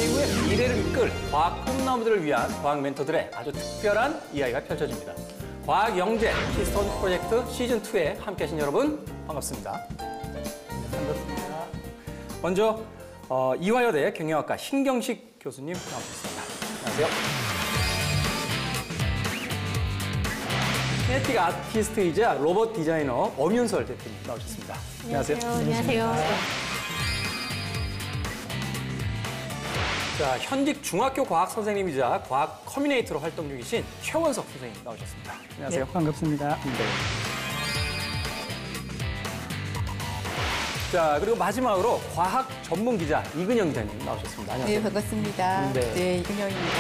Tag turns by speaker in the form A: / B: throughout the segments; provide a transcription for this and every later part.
A: 지구의 미래를 이끌 과학 꿈나무들을 위한 과학 멘토들의 아주 특별한 이야기가 펼쳐집니다. 과학 영재 키스톤 프로젝트 시즌2에 함께 하신 여러분 반갑습니다. 반갑습니다. 먼저 이화여대 경영학과 신경식 교수님 나오셨습니다. 안녕하세요. 키네틱 아티스트이자 로봇 디자이너 엄윤설 대표님 나오셨습니다. 안녕하세요.
B: 안녕하세요.
A: 자, 현직 중학교 과학 선생님이자 과학 커뮤니케이터로 활동 중이신 최원석 선생님 나오셨습니다. 안녕하세요.
C: 네, 반갑습니다.
A: 네. 자, 그리고 마지막으로 과학 전문 기자 이근영 기자님 나오셨습니다. 안녕하세요.
B: 네, 반갑습니다.
A: 네.
B: 네, 이근영입니다.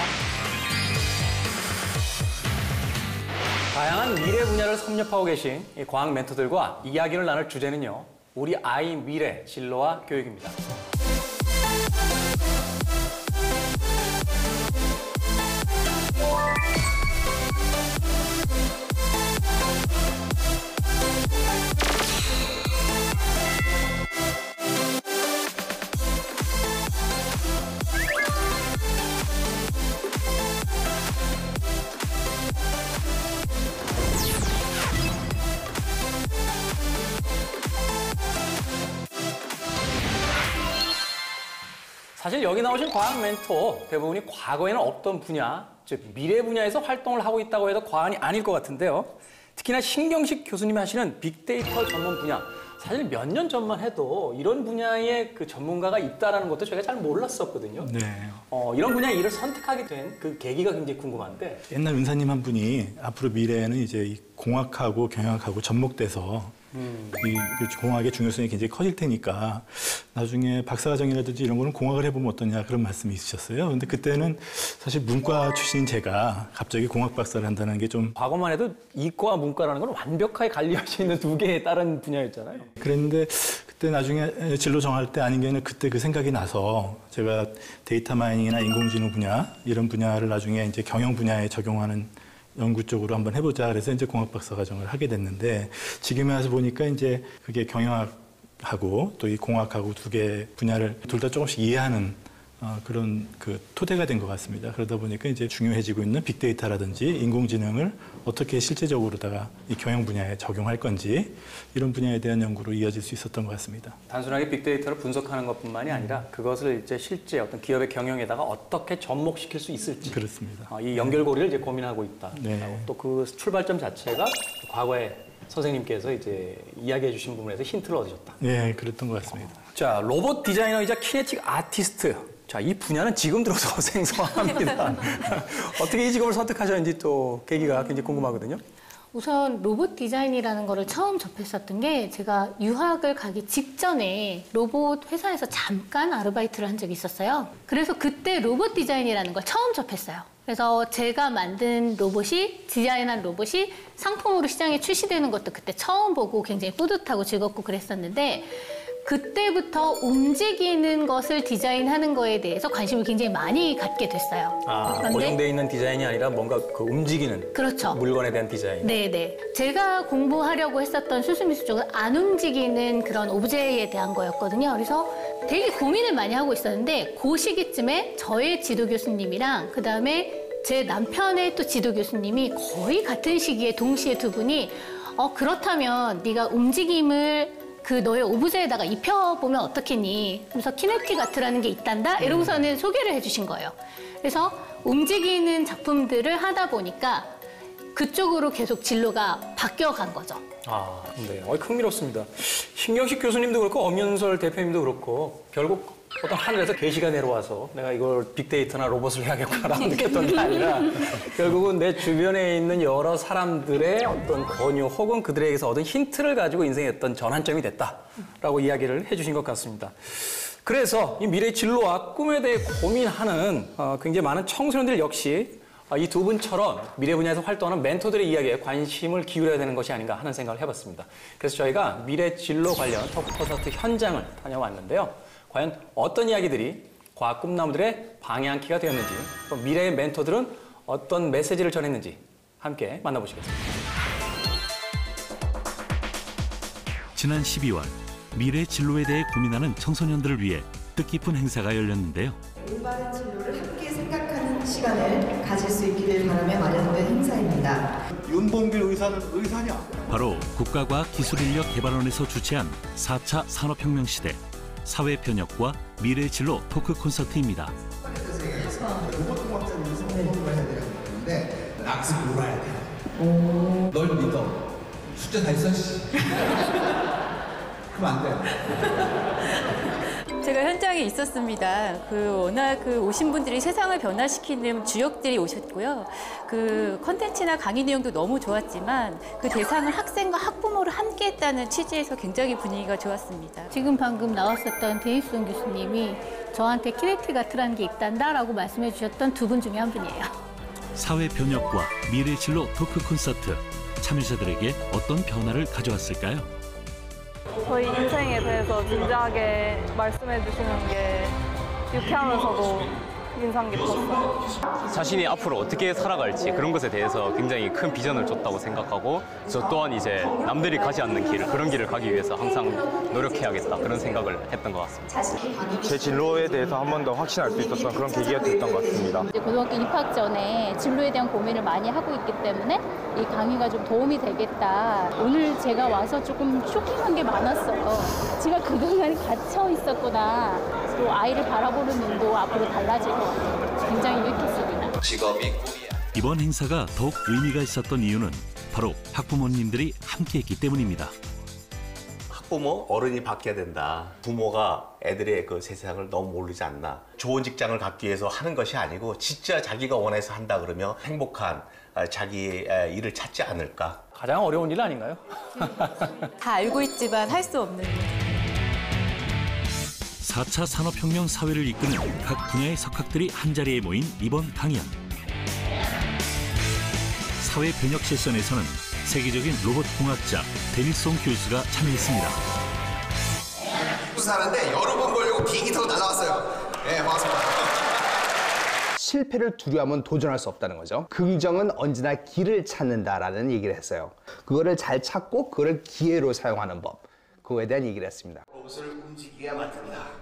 A: 다양한 미래 분야를 섭렵하고 계신 이 과학 멘토들과 이야기를 나눌 주제는요. 우리 아이 미래 진로와 교육입니다. 사실 여기 나오신 과학 멘토 대부분이 과거에는 없던 분야, 즉 미래 분야에서 활동을 하고 있다고 해도 과언이 아닐 것 같은데요. 특히나 신경식 교수님이 하시는 빅데이터 전문 분야, 사실 몇 년 전만 해도 이런 분야에 그 전문가가 있다는 것도 저희가 잘 몰랐었거든요.
C: 네.
A: 이런 분야의 일을 선택하게 된 그 계기가 굉장히 궁금한데.
C: 옛날 은사님 한 분이 앞으로 미래에는 이제 이 공학하고 경영학하고 접목돼서 이 공학의 중요성이 굉장히 커질 테니까 나중에 박사과정이라든지 이런 거는 공학을 해보면 어떠냐 그런 말씀이 있으셨어요. 근데 그때는 사실 문과 출신인 제가 갑자기 공학 박사를 한다는 게 좀
A: 과거만 해도 이과와 문과라는 건 완벽하게 관리할 수 있는 두 개의 다른 분야였잖아요.
C: 그랬는데 그때 나중에 진로 정할 때 아닌 게 아니라 그때 그 생각이 나서 제가 데이터 마이닝이나 인공지능 분야 이런 분야를 나중에 이제 경영 분야에 적용하는 연구 쪽으로 한번 해보자. 그래서 이제 공학 박사 과정을 하게 됐는데 지금에 와서 보니까 이제 그게 경영학하고 또 이 공학하고 두 개 분야를 둘 다 조금씩 이해하는 그런 그 토대가 된 것 같습니다. 그러다 보니까 이제 중요해지고 있는 빅데이터라든지 인공지능을 어떻게 실제적으로다가 이 경영 분야에 적용할 건지 이런 분야에 대한 연구로 이어질 수 있었던 것 같습니다.
A: 단순하게 빅데이터를 분석하는 것뿐만이 아니라 그것을 이제 실제 어떤 기업의 경영에다가 어떻게 접목시킬 수 있을지.
C: 그렇습니다.
A: 이 연결고리를 이제 고민하고 있다.
C: 네.
A: 또 그 출발점 자체가 과거에 선생님께서 이제 이야기해 주신 부분에서 힌트를 얻으셨다.
C: 네, 그랬던 것 같습니다.
A: 자, 로봇 디자이너이자 키네틱 아티스트. 자, 이 분야는 지금 들어서 생소합니다. 어떻게 이 직업을 선택하셨는지 또 계기가 굉장히 궁금하거든요.
B: 우선 로봇 디자인이라는 거를 처음 접했었던 게 제가 유학을 가기 직전에 로봇 회사에서 잠깐 아르바이트를 한 적이 있었어요. 그래서 그때 로봇 디자인이라는 걸 처음 접했어요. 그래서 제가 만든 로봇이, 디자인한 로봇이 상품으로 시장에 출시되는 것도 그때 처음 보고 굉장히 뿌듯하고 즐겁고 그랬었는데 그때부터 움직이는 것을 디자인하는 거에 대해서 관심을 굉장히 많이 갖게 됐어요.
A: 고정되어 있는 디자인이 아니라 뭔가 그 움직이는
B: 그렇죠.
A: 물건에 대한 디자인.
B: 네네. 제가 공부하려고 했었던 수수미수 쪽은 안 움직이는 그런 오브제에 대한 거였거든요. 그래서 되게 고민을 많이 하고 있었는데 그 시기쯤에 저의 지도 교수님이랑 그다음에 제 남편의 또 지도 교수님이 거의 같은 시기에 동시에 두 분이 그렇다면 네가 움직임을 그 너의 오브제에다가 입혀보면 어떻겠니? 그래서 키네틱 아트라는 게 있단다? 이러고서는 소개를 해주신 거예요. 그래서 움직이는 작품들을 하다 보니까 그쪽으로 계속 진로가 바뀌어간 거죠.
A: 네. 흥미롭습니다. 신경식 교수님도 그렇고 엄윤설 대표님도 그렇고 결국 어떤 하늘에서 계시가 내려와서 내가 이걸 빅데이터나 로봇을 해야겠구나라고 느꼈던 게 아니라 결국은 내 주변에 있는 여러 사람들의 어떤 권유 혹은 그들에게서 얻은 힌트를 가지고 인생의 어떤 전환점이 됐다라고 이야기를 해주신 것 같습니다. 그래서 이 미래의 진로와 꿈에 대해 고민하는 굉장히 많은 청소년들 역시 이 두 분처럼 미래 분야에서 활동하는 멘토들의 이야기에 관심을 기울여야 되는 것이 아닌가 하는 생각을 해봤습니다. 그래서 저희가 미래 진로 관련 토크 콘서트 현장을 다녀왔는데요. 과연 어떤 이야기들이 과학 꿈나무들의 방향키가 되었는지, 또 미래의 멘토들은 어떤 메시지를 전했는지 함께 만나보시겠습니다.
D: 지난 12월 미래 진로에 대해 고민하는 청소년들을 위해 뜻깊은 행사가 열렸는데요.
E: 올바른 진로를 함께 생각하는 시간을 가질 수 있기를 바라며 마련된 행사입니다.
F: 윤봉길 의사는 의사냐?
D: 바로 국가과학기술인력개발원에서 주최한 4차 산업혁명 시대 사회변혁과 미래의 진로 토크 콘서트입니다.
F: 로봇공학자님이 성공을 해야 되는데 낚시 놀아야 돼. 널 믿어. 숫자 다 있어. 씨. 그럼 안 돼.
G: 제가 현장에 있었습니다. 워낙 오신 분들이 세상을 변화시키는 주역들이 오셨고요. 컨텐츠나 강의 내용도 너무 좋았지만 그 대상을 학생과 학부모를 함께 했다는 취지에서 굉장히 분위기가 좋았습니다.
B: 지금 방금 나왔었던 데니슨 교수님이 저한테 키네티가트라는 게 있단다라고 말씀해 주셨던 두 분 중에 한 분이에요.
D: 사회변혁과 미래의 진로 토크 콘서트 참여자들에게 어떤 변화를 가져왔을까요?
H: 저희 인생에 대해서 진지하게 말씀해 주시는 게 유쾌하면서도 인상 깊었어요.
I: 자신이 앞으로 어떻게 살아갈지 그런 것에 대해서 굉장히 큰 비전을 줬다고 생각하고 저 또한 이제 남들이 가지 않는 길, 그런 길을 가기 위해서 항상 노력해야겠다 그런 생각을 했던 것 같습니다.
J: 제 진로에 대해서 한 번 더 확신할 수 있었던 그런 계기가 됐던 것 같습니다.
K: 고등학교 입학 전에 진로에 대한 고민을 많이 하고 있기 때문에 이 강의가 좀 도움이 되겠다. 오늘 제가 와서 조금 쇼킹한 게 많았어요. 제가 그동안 갇혀 있었구나. 또 아이를 바라보는 눈도 앞으로 달라질 것 같아요. 굉장히 유익했습니다.
F: 직업이 꿈이야.
D: 이번 행사가 더욱 의미가 있었던 이유는 바로 학부모님들이 함께했기 때문입니다.
L: 학부모, 어른이 바뀌어야 된다. 부모가 애들의 그 세상을 너무 모르지 않나. 좋은 직장을 갖기 위해서 하는 것이 아니고 진짜 자기가 원해서 한다 그러면 행복한 자기의 일을 찾지 않을까.
A: 가장 어려운 일 아닌가요?
G: 다 알고 있지만 할 수 없는 일.
D: 4차 산업혁명 사회를 이끄는 각 분야의 석학들이 한자리에 모인 이번 강연. 사회변혁 세션에서는 세계적인 로봇공학자 데니송 교수가 참여했습니다.
F: 사는데 여러 번 걸려고 비행기 타고 날아왔어요. 네, 반갑습니다.
M: 실패를 두려워하면 도전할 수 없다는 거죠. 긍정은 언제나 길을 찾는다라는 얘기를 했어요. 그거를 잘 찾고 그거를 기회로 사용하는 법. 그거에 대한 얘기를 했습니다.
F: 로봇을 움직여야 맞습니다.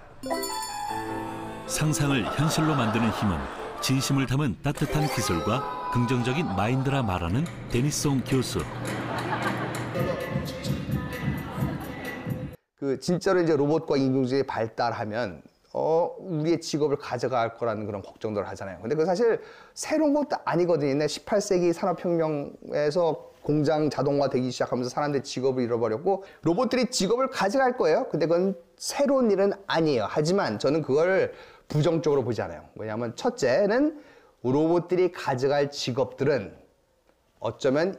D: 상상을 현실로 만드는 힘은 진심을 담은 따뜻한 기술과 긍정적인 마인드라 말하는 데니송 교수.
M: 진짜로 이제 로봇과 인공지능이 발달하면 우리의 직업을 가져갈 거라는 그런 걱정들을 하잖아요. 근데 그 사실 새로운 것도 아니거든요. 옛날 18세기 산업혁명에서 공장 자동화되기 시작하면서 사람들이 직업을 잃어버렸고 로봇들이 직업을 가져갈 거예요. 근데 그건 새로운 일은 아니에요. 하지만 저는 그걸 부정적으로 보지 않아요. 왜냐하면 첫째는 로봇들이 가져갈 직업들은 어쩌면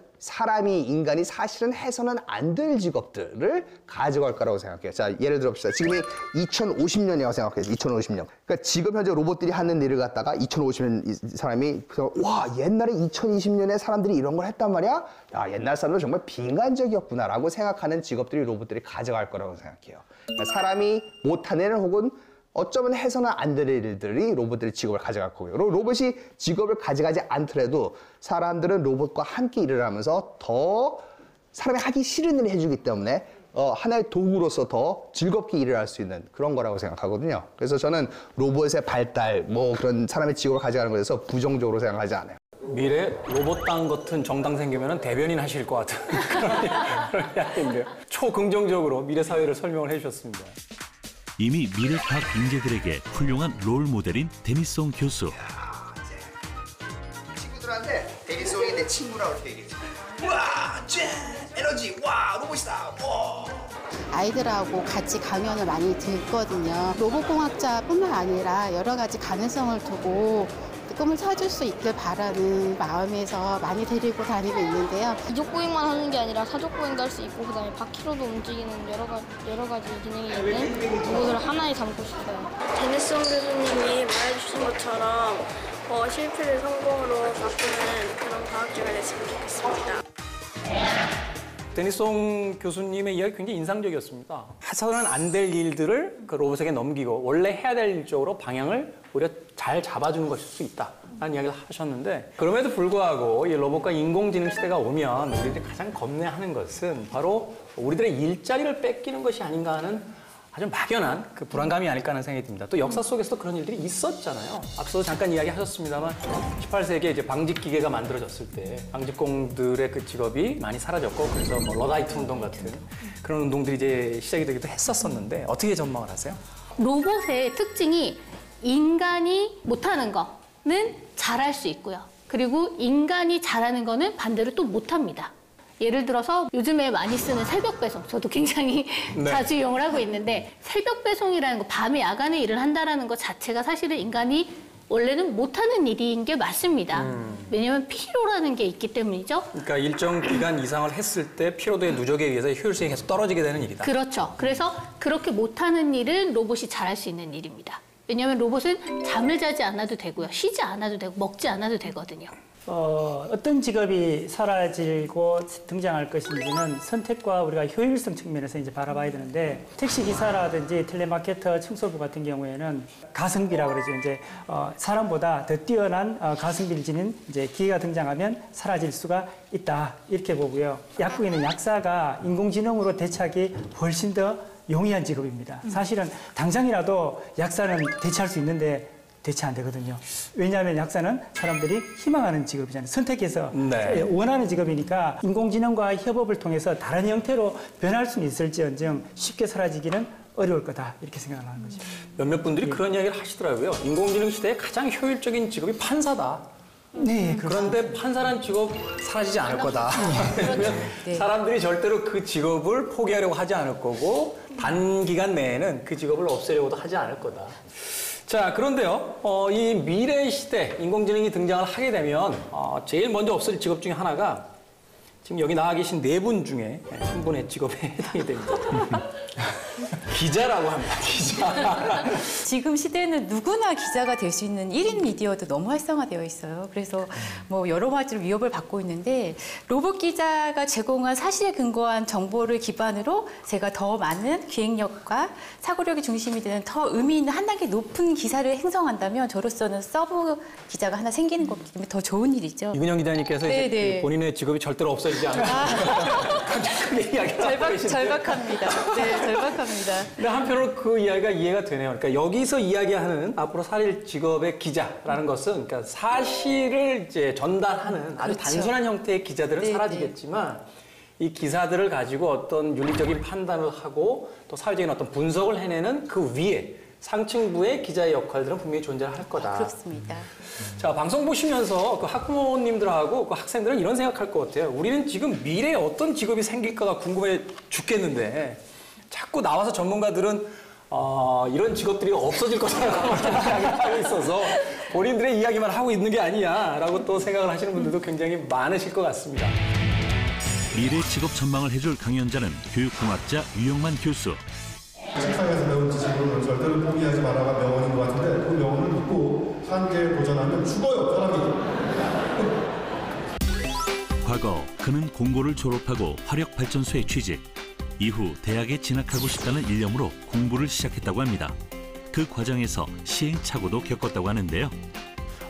M: 인간이 사실은 해서는 안 될 직업들을 가져갈 거라고 생각해요. 자, 예를 들어 봅시다. 지금이 2050년이라고 생각해요. 2050년. 그러니까 지금 현재 로봇들이 하는 일을 갖다가 2050년 이 사람이 와, 옛날에 2020년에 사람들이 이런 걸 했단 말이야? 야, 옛날 사람들 정말 비인간적이었구나라고 생각하는 직업들이 로봇들이 가져갈 거라고 생각해요. 그러니까 사람이 못하는 일 혹은 어쩌면 해서는 안 될 일들이 로봇들이 직업을 가져갈 거고요. 로봇이 직업을 가져가지 않더라도 사람들은 로봇과 함께 일을 하면서 더 사람이 하기 싫은 일을 해주기 때문에 하나의 도구로서 더 즐겁게 일을 할 수 있는 그런 거라고 생각하거든요. 그래서 저는 로봇의 발달, 그런 사람의 직업을 가져가는 것에서 부정적으로 생각하지 않아요.
A: 미래 로봇당 같은 정당 생기면 대변인 하실 것 같은 그런 이야기인데요. 초긍정적으로 미래 사회를 설명을 해주셨습니다.
D: 이미 미래과학 인재들에게 훌륭한 롤 모델인 데니송 교수.
F: 친구들한테 데니송이 내 친구라고 이렇게 얘기했지. 와, 쟤 에너지, 와, 로봇이다, 와.
K: 아이들하고 같이 강연을 많이 듣거든요. 로봇공학자뿐만 아니라 여러 가지 가능성을 두고 꿈을 찾을 수 있길 바라는 마음에서 많이 데리고 다니고 있는데요.
N: 이족보행만 하는 게 아니라 사족보행도 할 수 있고 그다음에 바퀴로도 움직이는 여러 가지 기능이 있는 로봇을 하나에 담고 싶어요.
O: 데니송 교수님이 말해주신 것처럼 실패를 성공으로 바꾸는 그런 과학자가 됐으면 좋겠습니다.
A: 데니송 교수님의 이야기 굉장히 인상적이었습니다. 해서는 안 될 일들을 그 로봇에게 넘기고 원래 해야 될 일 쪽으로 방향을 오히려 잘 잡아주는 것일 수 있다라는 이야기를 하셨는데 그럼에도 불구하고 이 로봇과 인공지능 시대가 오면 우리들이 가장 겁내하는 것은 바로 우리들의 일자리를 뺏기는 것이 아닌가 하는 아주 막연한 그 불안감이 아닐까 하는 생각이 듭니다. 또 역사 속에서도 그런 일들이 있었잖아요. 앞서도 잠깐 이야기하셨습니다만 18세기에 이제 방직 기계가 만들어졌을 때 방직공들의 그 직업이 많이 사라졌고 그래서 뭐 러다이트 운동 같은 그런 운동들이 이제 시작이 되기도 했었었는데 어떻게 전망을 하세요?
B: 로봇의 특징이 인간이 못하는 거는 잘할 수 있고요. 그리고 인간이 잘하는 거는 반대로 또 못합니다. 예를 들어서 요즘에 많이 쓰는 새벽 배송, 저도 굉장히 자주 이용을 하고 있는데 새벽 배송이라는 거, 밤에 야간에 일을 한다는 것 자체가 사실은 인간이 원래는 못하는 일인 게 맞습니다. 왜냐하면 피로라는 게 있기 때문이죠.
A: 그러니까 일정 기간 이상을 했을 때 피로도의 누적에 의해서 효율성이 계속 떨어지게 되는 일이다.
B: 그렇죠. 그래서 그렇게 못하는 일은 로봇이 잘할 수 있는 일입니다. 왜냐하면 로봇은 잠을 자지 않아도 되고요. 쉬지 않아도 되고 먹지 않아도 되거든요.
P: 어떤 직업이 사라지고 등장할 것인지는 선택과 우리가 효율성 측면에서 이제 바라봐야 되는데 택시기사라든지 텔레마케터, 청소부 같은 경우에는 가성비라고 그러죠. 이제 사람보다 더 뛰어난 가성비를 지닌 이제 기계가 등장하면 사라질 수가 있다 이렇게 보고요. 약국에는 약사가 인공지능으로 대체하기 훨씬 더 용이한 직업입니다. 사실은 당장이라도 약사는 대체할 수 있는데 대체 안 되거든요. 왜냐하면 약사는 사람들이 희망하는 직업이잖아요. 선택해서 원하는 직업이니까 인공지능과 협업을 통해서 다른 형태로 변할 수는 있을지언정 쉽게 사라지기는 어려울 거다 이렇게 생각하는 거죠.
A: 몇몇 분들이 그런 이야기를 하시더라고요. 인공지능 시대에 가장 효율적인 직업이 판사다.
P: 네,
A: 그런데 판사란 직업 사라지지 않을 거다. 사람들이 절대로 그 직업을 포기하려고 하지 않을 거고 단기간 내에는 그 직업을 없애려고도 하지 않을 거다. 자, 그런데요, 이 미래 시대 인공지능이 등장을 하게 되면 제일 먼저 없어질 직업 중에 하나가 지금 여기 나와 계신 네 분 중에 한 분의 직업에 해당이 됩니다. 기자라고 합니다. 기자.
G: 지금 시대는 누구나 기자가 될 수 있는 1인 미디어도 너무 활성화되어 있어요. 그래서 뭐 여러 가지로 위협을 받고 있는데 로봇 기자가 제공한 사실에 근거한 정보를 기반으로 제가 더 많은 기획력과 사고력이 중심이 되는 더 의미 있는 한 단계 높은 기사를 행성한다면 저로서는 서브 기자가 하나 생기는 거기 때문에 더 좋은 일이죠.
A: 이근영 기자님께서 이제 본인의 직업이 절대로 없어지지 않고
G: 절박합니다. 네, 절박합니다.
A: 근데 한편으로 그 이야기가 이해가 되네요. 그러니까 여기서 이야기하는 앞으로 사라질 직업의 기자라는 것은 그러니까 사실을 이제 전달하는 아주 단순한 형태의 기자들은 사라지겠지만 이 기사들을 가지고 어떤 윤리적인 판단을 하고 또 사회적인 어떤 분석을 해내는 그 위에 상층부의 기자의 역할들은 분명히 존재할 거다.
G: 그렇습니다.
A: 자, 방송 보시면서 그 학부모님들하고 그 학생들은 이런 생각할 것 같아요. 우리는 지금 미래에 어떤 직업이 생길까가 궁금해 죽겠는데 자꾸 나와서 전문가들은 이런 직업들이 없어질 거라고 생각하고 있어서 본인들의 이야기만 하고 있는 게 아니냐라고 또 생각을 하시는 분들도 굉장히 많으실 것 같습니다.
D: 미래 직업 전망을 해줄 강연자는 교육공학자 유영만 교수.
Q: 책상에서 배운 지식은 절대로 포기하지 말아가 명언인 것 같은데 그 명언을 믿고 한계에 도전하면 죽어요, 사람이.
D: 과거 그는 공고를 졸업하고 화력발전소에 취직. 이후 대학에 진학하고 싶다는 일념으로 공부를 시작했다고 합니다. 그 과정에서 시행착오도 겪었다고 하는데요.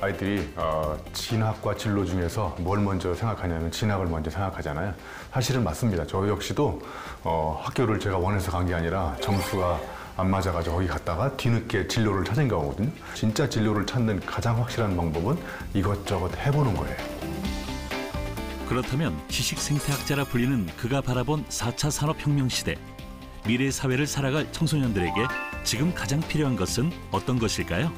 Q: 아이들이 진학과 진로 중에서 뭘 먼저 생각하냐면 진학을 먼저 생각하잖아요. 사실은 맞습니다. 저 역시도 학교를 제가 원해서 간 게 아니라 점수가 안 맞아가지고 거기 갔다가 뒤늦게 진로를 찾은 거거든요. 진짜 진로를 찾는 가장 확실한 방법은 이것저것 해보는 거예요.
D: 그렇다면 지식생태학자라 불리는 그가 바라본 4차 산업혁명 시대. 미래 사회를 살아갈 청소년들에게 지금 가장 필요한 것은 어떤 것일까요?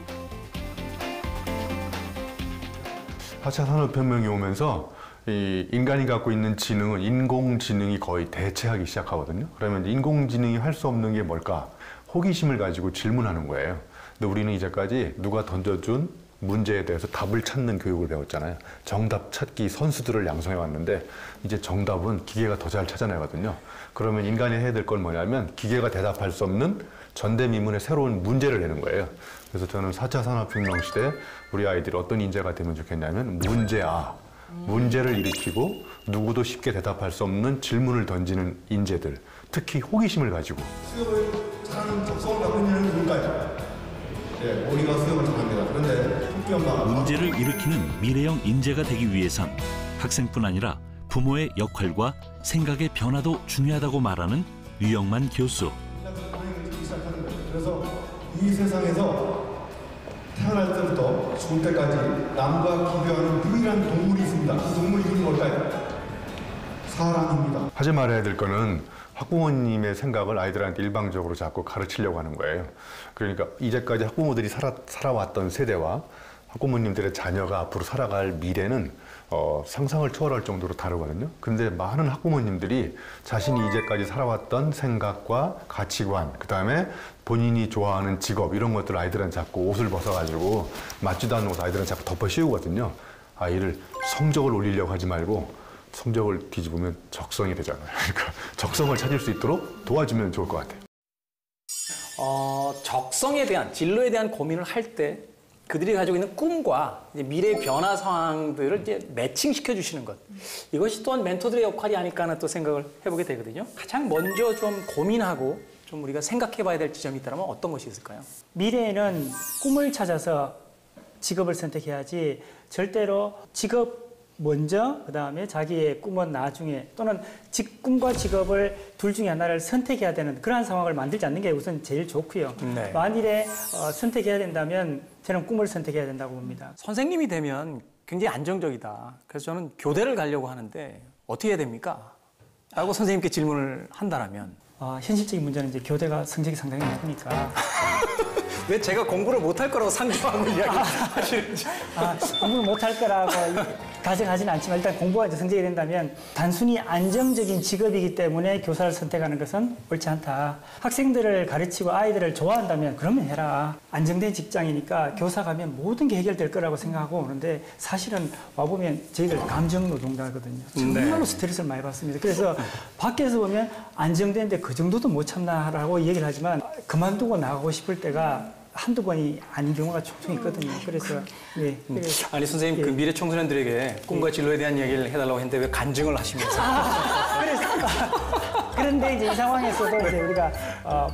Q: 4차 산업혁명이 오면서 이 인간이 갖고 있는 지능은 인공지능이 거의 대체하기 시작하거든요. 그러면 인공지능이 할 수 없는 게 뭘까? 호기심을 가지고 질문하는 거예요. 근데 우리는 이제까지 누가 던져준 문제에 대해서 답을 찾는 교육을 배웠잖아요. 정답 찾기 선수들을 양성해 왔는데 이제 정답은 기계가 더 잘 찾아내거든요. 그러면 인간이 해야 될 건 뭐냐면 기계가 대답할 수 없는 전대미문의 새로운 문제를 내는 거예요. 그래서 저는 4차 산업혁명 시대에 우리 아이들이 어떤 인재가 되면 좋겠냐면 문제를 일으키고 누구도 쉽게 대답할 수 없는 질문을 던지는 인재들, 특히 호기심을 가지고. 수영을 잘하는 적성을 갖고 있는 누군가요? 네, 우리가 수영을 잘합니다. 그런데 토끼 엄마가
D: 문제를 일으키는 미래형 인재가 되기 위해선 학생뿐 아니라 부모의 역할과 생각의 변화도 중요하다고 말하는 유영만 교수.
R: 이 세상에서 태어날 때부터 죽을 때까지 남과 기별하는 유일한 동물이 있습니다. 그 동물 이름이 뭘까요? 사랑입니다.
Q: 하지 말아야 될 거는 학부모님의 생각을 아이들한테 일방적으로 자꾸 가르치려고 하는 거예요. 그러니까 이제까지 학부모들이 살아왔던 세대와 학부모님들의 자녀가 앞으로 살아갈 미래는 상상을 초월할 정도로 다르거든요. 근데 많은 학부모님들이 자신이 이제까지 살아왔던 생각과 가치관, 그 다음에 본인이 좋아하는 직업 이런 것들을 아이들한테 자꾸 옷을 벗어가지고 맞지도 않는 옷을 아이들한테 자꾸 덮어 씌우거든요. 아이를 성적을 올리려고 하지 말고 성적을 뒤집으면 적성이 되잖아요. 그러니까 적성을 찾을 수 있도록 도와주면 좋을 것 같아요.
A: 적성에 대한, 진로에 대한 고민을 할 때 그들이 가지고 있는 꿈과 이제 미래의 변화 상황들을 이제 매칭시켜 주시는 것. 이것이 또한 멘토들의 역할이 아닐까 하는 또 생각을 해보게 되거든요. 가장 먼저 좀 고민하고 좀 우리가 생각해 봐야 될 지점이 있다면 어떤 것이 있을까요?
P: 미래에는 꿈을 찾아서 직업을 선택해야지 절대로 직업 먼저 그다음에 자기의 꿈은 나중에 또는 꿈과 직업을 둘 중에 하나를 선택해야 되는 그러한 상황을 만들지 않는 게 우선 제일 좋고요.
A: 네.
P: 만일에 선택해야 된다면 저는 꿈을 선택해야 된다고 봅니다.
A: 선생님이 되면 굉장히 안정적이다. 그래서 저는 교대를 가려고 하는데 어떻게 해야 됩니까? 라고 선생님께 질문을 한다면
P: 현실적인 문제는 이제 교대가 성적이 상당히 높으니까
A: 왜 제가 공부를 못할 거라고 상정하고 이야기하시는지.
P: 공부를 못할 거라고 가정하지는 않지만 일단 공부가 이제 성적이 된다면 단순히 안정적인 직업이기 때문에 교사를 선택하는 것은 옳지 않다. 학생들을 가르치고 아이들을 좋아한다면 그러면 해라. 안정된 직장이니까 교사 가면 모든 게 해결될 거라고 생각하고 오는데 사실은 와보면 저희들 감정 노동자거든요. 정말로 스트레스를 많이 받습니다. 그래서 밖에서 보면 안정되는데 그 정도도 못 참나라고 얘기를 하지만 그만두고 나가고 싶을 때가 한두 번이 아닌 경우가 종종 있거든요. 그래서 네.
A: 아니 선생님 그 미래 청소년들에게 꿈과 진로에 대한 이야기를 해달라고 했는데 왜 간증을 하시면서?
P: 그런데 이제 이 상황에서도 이제 우리가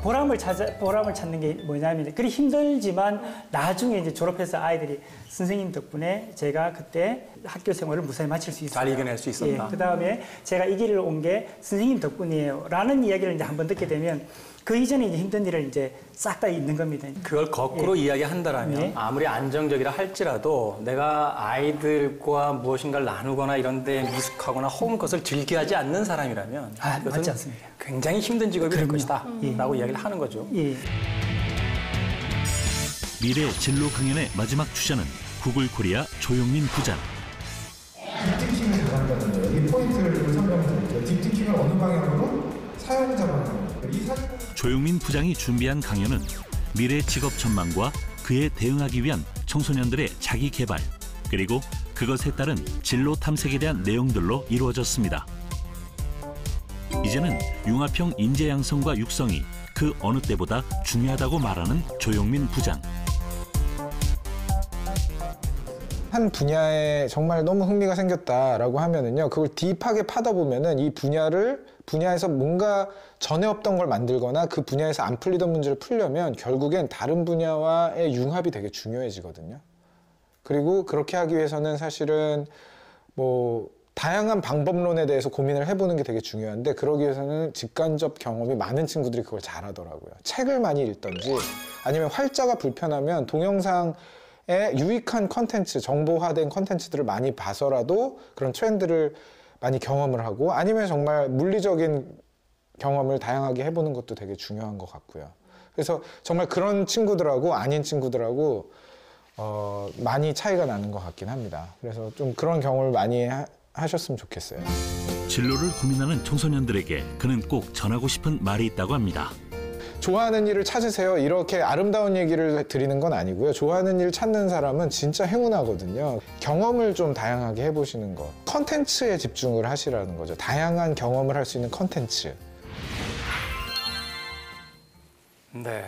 P: 보람을 찾는 게 뭐냐면 그리 힘들지만 나중에 이제 졸업해서 아이들이 선생님 덕분에 제가 그때 학교 생활을 무사히 마칠 수 있었다.
A: 잘 이겨낼 수 있었다.
P: 그 다음에 제가 이 길을 온 게 선생님 덕분이에요라는 이야기를 이제 한번 듣게 되면 그 이전에 이제 힘든 일을 이제 싹 다 잊는 겁니다.
A: 그걸 거꾸로 이야기한다라면 아무리 안정적이라 할지라도 내가 아이들과 무엇인가를 나누거나 이런 데 미숙하거나 혹은 그것을 즐겨하지 않는 사람이라면
P: 맞지 않습니다.
A: 굉장히 힘든 직업이 될 것이다 라고 이야기를 하는 거죠.
D: 미래 진로 강연의 마지막 주자는 구글 코리아 조용민 부장.
R: 딥띵킹을 잘한다는 거예요. 이 포인트를 설명드릴게요. 딥띵킹을 어느 방향으로? 사용자 방향으로.
D: 조용민 부장이 준비한 강연은 미래 직업 전망과 그에 대응하기 위한 청소년들의 자기 개발 그리고 그것에 따른 진로 탐색에 대한 내용들로 이루어졌습니다. 이제는 융합형 인재 양성과 육성이 그 어느 때보다 중요하다고 말하는 조용민 부장.
S: 한 분야에 정말 너무 흥미가 생겼다라고 하면은요, 그걸 딥하게 파다 보면은 이 분야에서 뭔가 전에 없던 걸 만들거나 그 분야에서 안 풀리던 문제를 풀려면 결국엔 다른 분야와의 융합이 되게 중요해지거든요. 그리고 그렇게 하기 위해서는 사실은 뭐 다양한 방법론에 대해서 고민을 해보는 게 되게 중요한데 그러기 위해서는 직간접 경험이 많은 친구들이 그걸 잘하더라고요. 책을 많이 읽던지 아니면 활자가 불편하면 동영상에 유익한 컨텐츠, 정보화된 컨텐츠들을 많이 봐서라도 그런 트렌드를 많이 경험을 하고 아니면 정말 물리적인 경험을 다양하게 해보는 것도 되게 중요한 것 같고요. 그래서 정말 그런 친구들하고 아닌 친구들하고 많이 차이가 나는 것 같긴 합니다. 그래서 좀 그런 경험을 많이 하셨으면 좋겠어요.
D: 진로를 고민하는 청소년들에게 그는 꼭 전하고 싶은 말이 있다고 합니다.
S: 좋아하는 일을 찾으세요. 이렇게 아름다운 얘기를 드리는 건 아니고요. 좋아하는 일 찾는 사람은 진짜 행운하거든요. 경험을 좀 다양하게 해보시는 것. 컨텐츠에 집중을 하시라는 거죠. 다양한 경험을 할 수 있는 컨텐츠.
A: 네.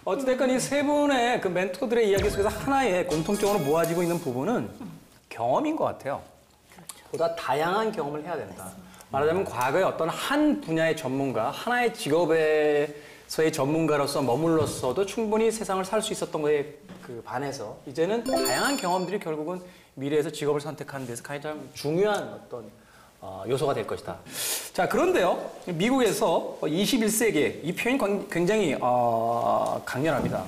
A: 어찌됐건 이 세 분의 그 멘토들의 이야기 속에서 하나의 공통적으로 모아지고 있는 부분은 경험인 것 같아요. 보다 다양한 경험을 해야 된다. 말하자면 과거에 어떤 한 분야의 전문가, 하나의 직업에서의 전문가로서 머물렀어도 충분히 세상을 살 수 있었던 거에 그 반해서 이제는 다양한 경험들이 결국은 미래에서 직업을 선택하는 데서 가장 중요한 어떤 요소가 될 것이다. 자, 그런데요. 미국에서 21세기 이 표현이 굉장히 강렬합니다.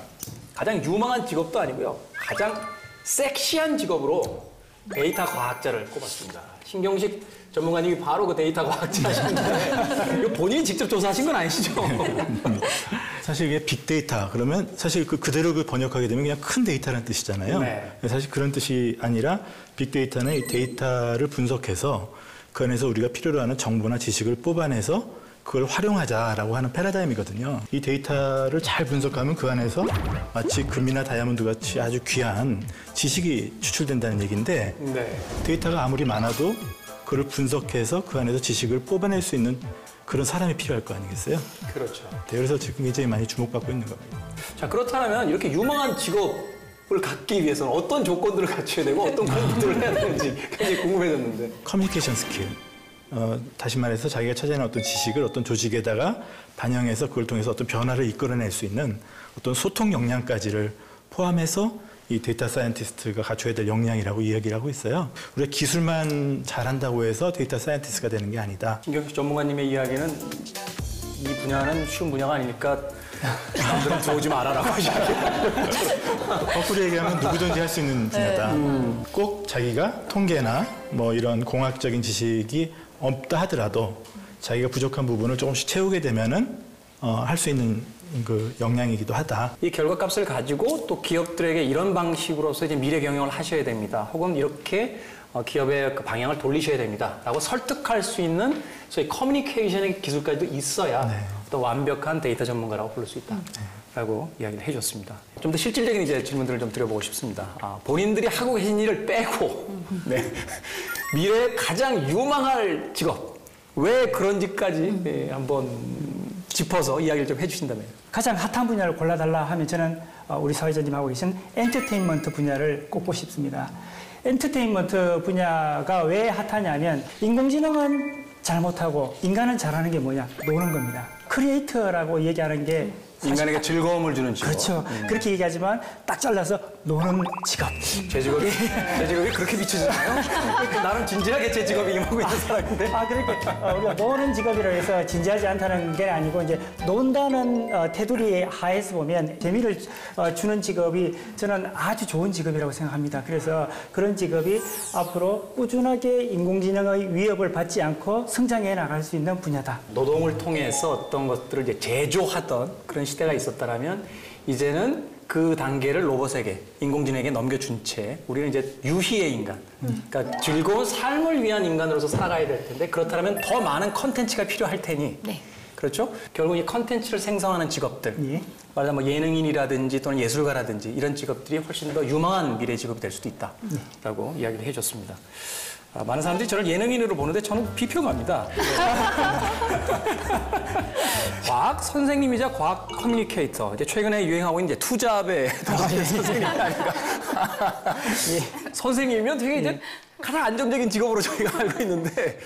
A: 가장 유망한 직업도 아니고요. 가장 섹시한 직업으로 데이터 과학자를 꼽았습니다. 신경식 전문가님이 바로 그 데이터 과학자신데 이거 본인이 직접 조사하신 건 아니시죠?
C: 사실 이게 빅데이터 그러면 사실 그대로 번역하게 되면 그냥 큰 데이터라는 뜻이잖아요.
A: 네.
C: 사실 그런 뜻이 아니라 빅데이터는 이 데이터를 분석해서 그 안에서 우리가 필요로 하는 정보나 지식을 뽑아내서 그걸 활용하자라고 하는 패러다임이거든요. 이 데이터를 잘 분석하면 그 안에서 마치 금이나 다이아몬드 같이 아주 귀한 지식이 추출된다는 얘기인데
A: 네.
C: 데이터가 아무리 많아도 그걸 분석해서 그 안에서 지식을 뽑아낼 수 있는 그런 사람이 필요할 거 아니겠어요?
A: 그렇죠.
C: 그래서 지금 굉장히 많이 주목받고 있는 겁니다.
A: 자, 그렇다면 이렇게 유망한 직업을 갖기 위해서는 어떤 조건들을 갖춰야 되고 어떤 공부들을 해야 되는지 굉장히 궁금해졌는데.
C: 커뮤니케이션 스킬. 다시 말해서 자기가 찾아낸 어떤 지식을 어떤 조직에다가 반영해서 그걸 통해서 어떤 변화를 이끌어낼 수 있는 어떤 소통 역량까지를 포함해서 이 데이터 사이언티스트가 갖춰야 될 역량이라고 이야기를 하고 있어요. 우리가 기술만 잘한다고 해서 데이터 사이언티스트가 되는 게 아니다.
A: 신경식 전문가님의 이야기는 이 분야는 쉬운 분야가 아니니까 남들은 들어오지 말아라고 하시죠.
C: 거꾸로 얘기하면 누구든지 할 수 있는 분야다. 꼭 자기가 통계나 뭐 이런 공학적인 지식이 없다 하더라도 자기가 부족한 부분을 조금씩 채우게 되면은 할 수 있는 그 역량이기도 하다.
A: 이 결과값을 가지고 또 기업들에게 이런 방식으로서 이제 미래 경영을 하셔야 됩니다. 혹은 이렇게 기업의 그 방향을 돌리셔야 됩니다.라고 설득할 수 있는 소위 커뮤니케이션의 기술까지도 있어야 또 완벽한 데이터 전문가라고 부를 수 있다라고 이야기를 해줬습니다. 좀 더 실질적인 이제 질문들을 좀 드려보고 싶습니다. 본인들이 하고 계신 일을 빼고 네. 미래에 가장 유망할 직업 왜 그런지까지 한번 짚어서 이야기를 좀 해주신다면.
P: 가장 핫한 분야를 골라달라 하면 저는 우리 사회자님 하고 계신 엔터테인먼트 분야를 꼽고 싶습니다. 엔터테인먼트 분야가 왜 핫하냐면 인공지능은 잘못하고 인간은 잘하는 게 뭐냐? 노는 겁니다. 크리에이터라고 얘기하는 게
A: 인간에게 즐거움을 주는 직업.
P: 그렇죠. 그렇게 얘기하지만 딱 잘라서 노는 직업.
A: 제 직업이 그렇게 비춰지나요? 나름 진지하게 제 직업에 임하고 있는 사람인데.
P: 그러니까 우리가 노는 직업이라고 해서 진지하지 않다는 게 아니고 이제 논다는 테두리 하에서 보면 재미를 주는 직업이 저는 아주 좋은 직업이라고 생각합니다. 그래서 그런 직업이 앞으로 꾸준하게 인공지능의 위협을 받지 않고 성장해 나갈 수 있는 분야다.
A: 노동을 통해서 어떤 것들을 이제 제조하던 그런 시대가 있었다라면 이제는 그 단계를 로봇에게, 인공지능에게 넘겨준 채 우리는 이제 유희의 인간, 그러니까 즐거운 삶을 위한 인간으로서 살아가야 될 텐데 그렇다면 더 많은 컨텐츠가 필요할 테니 그렇죠? 결국 이 컨텐츠를 생성하는 직업들, 말하자면 뭐 예능인이라든지 또는 예술가라든지 이런 직업들이 훨씬 더 유망한 미래 직업이 될 수도 있다라고 이야기를 해줬습니다. 많은 사람들이 저를 예능인으로 보는데 저는 비평합니다. 과학 선생님이자 과학 커뮤니케이터. 이제 최근에 유행하고 있는 이제 투잡의 선생님이 아닌가. 선생님이면 되게 이제 가장 안정적인 직업으로 저희가 알고 있는데,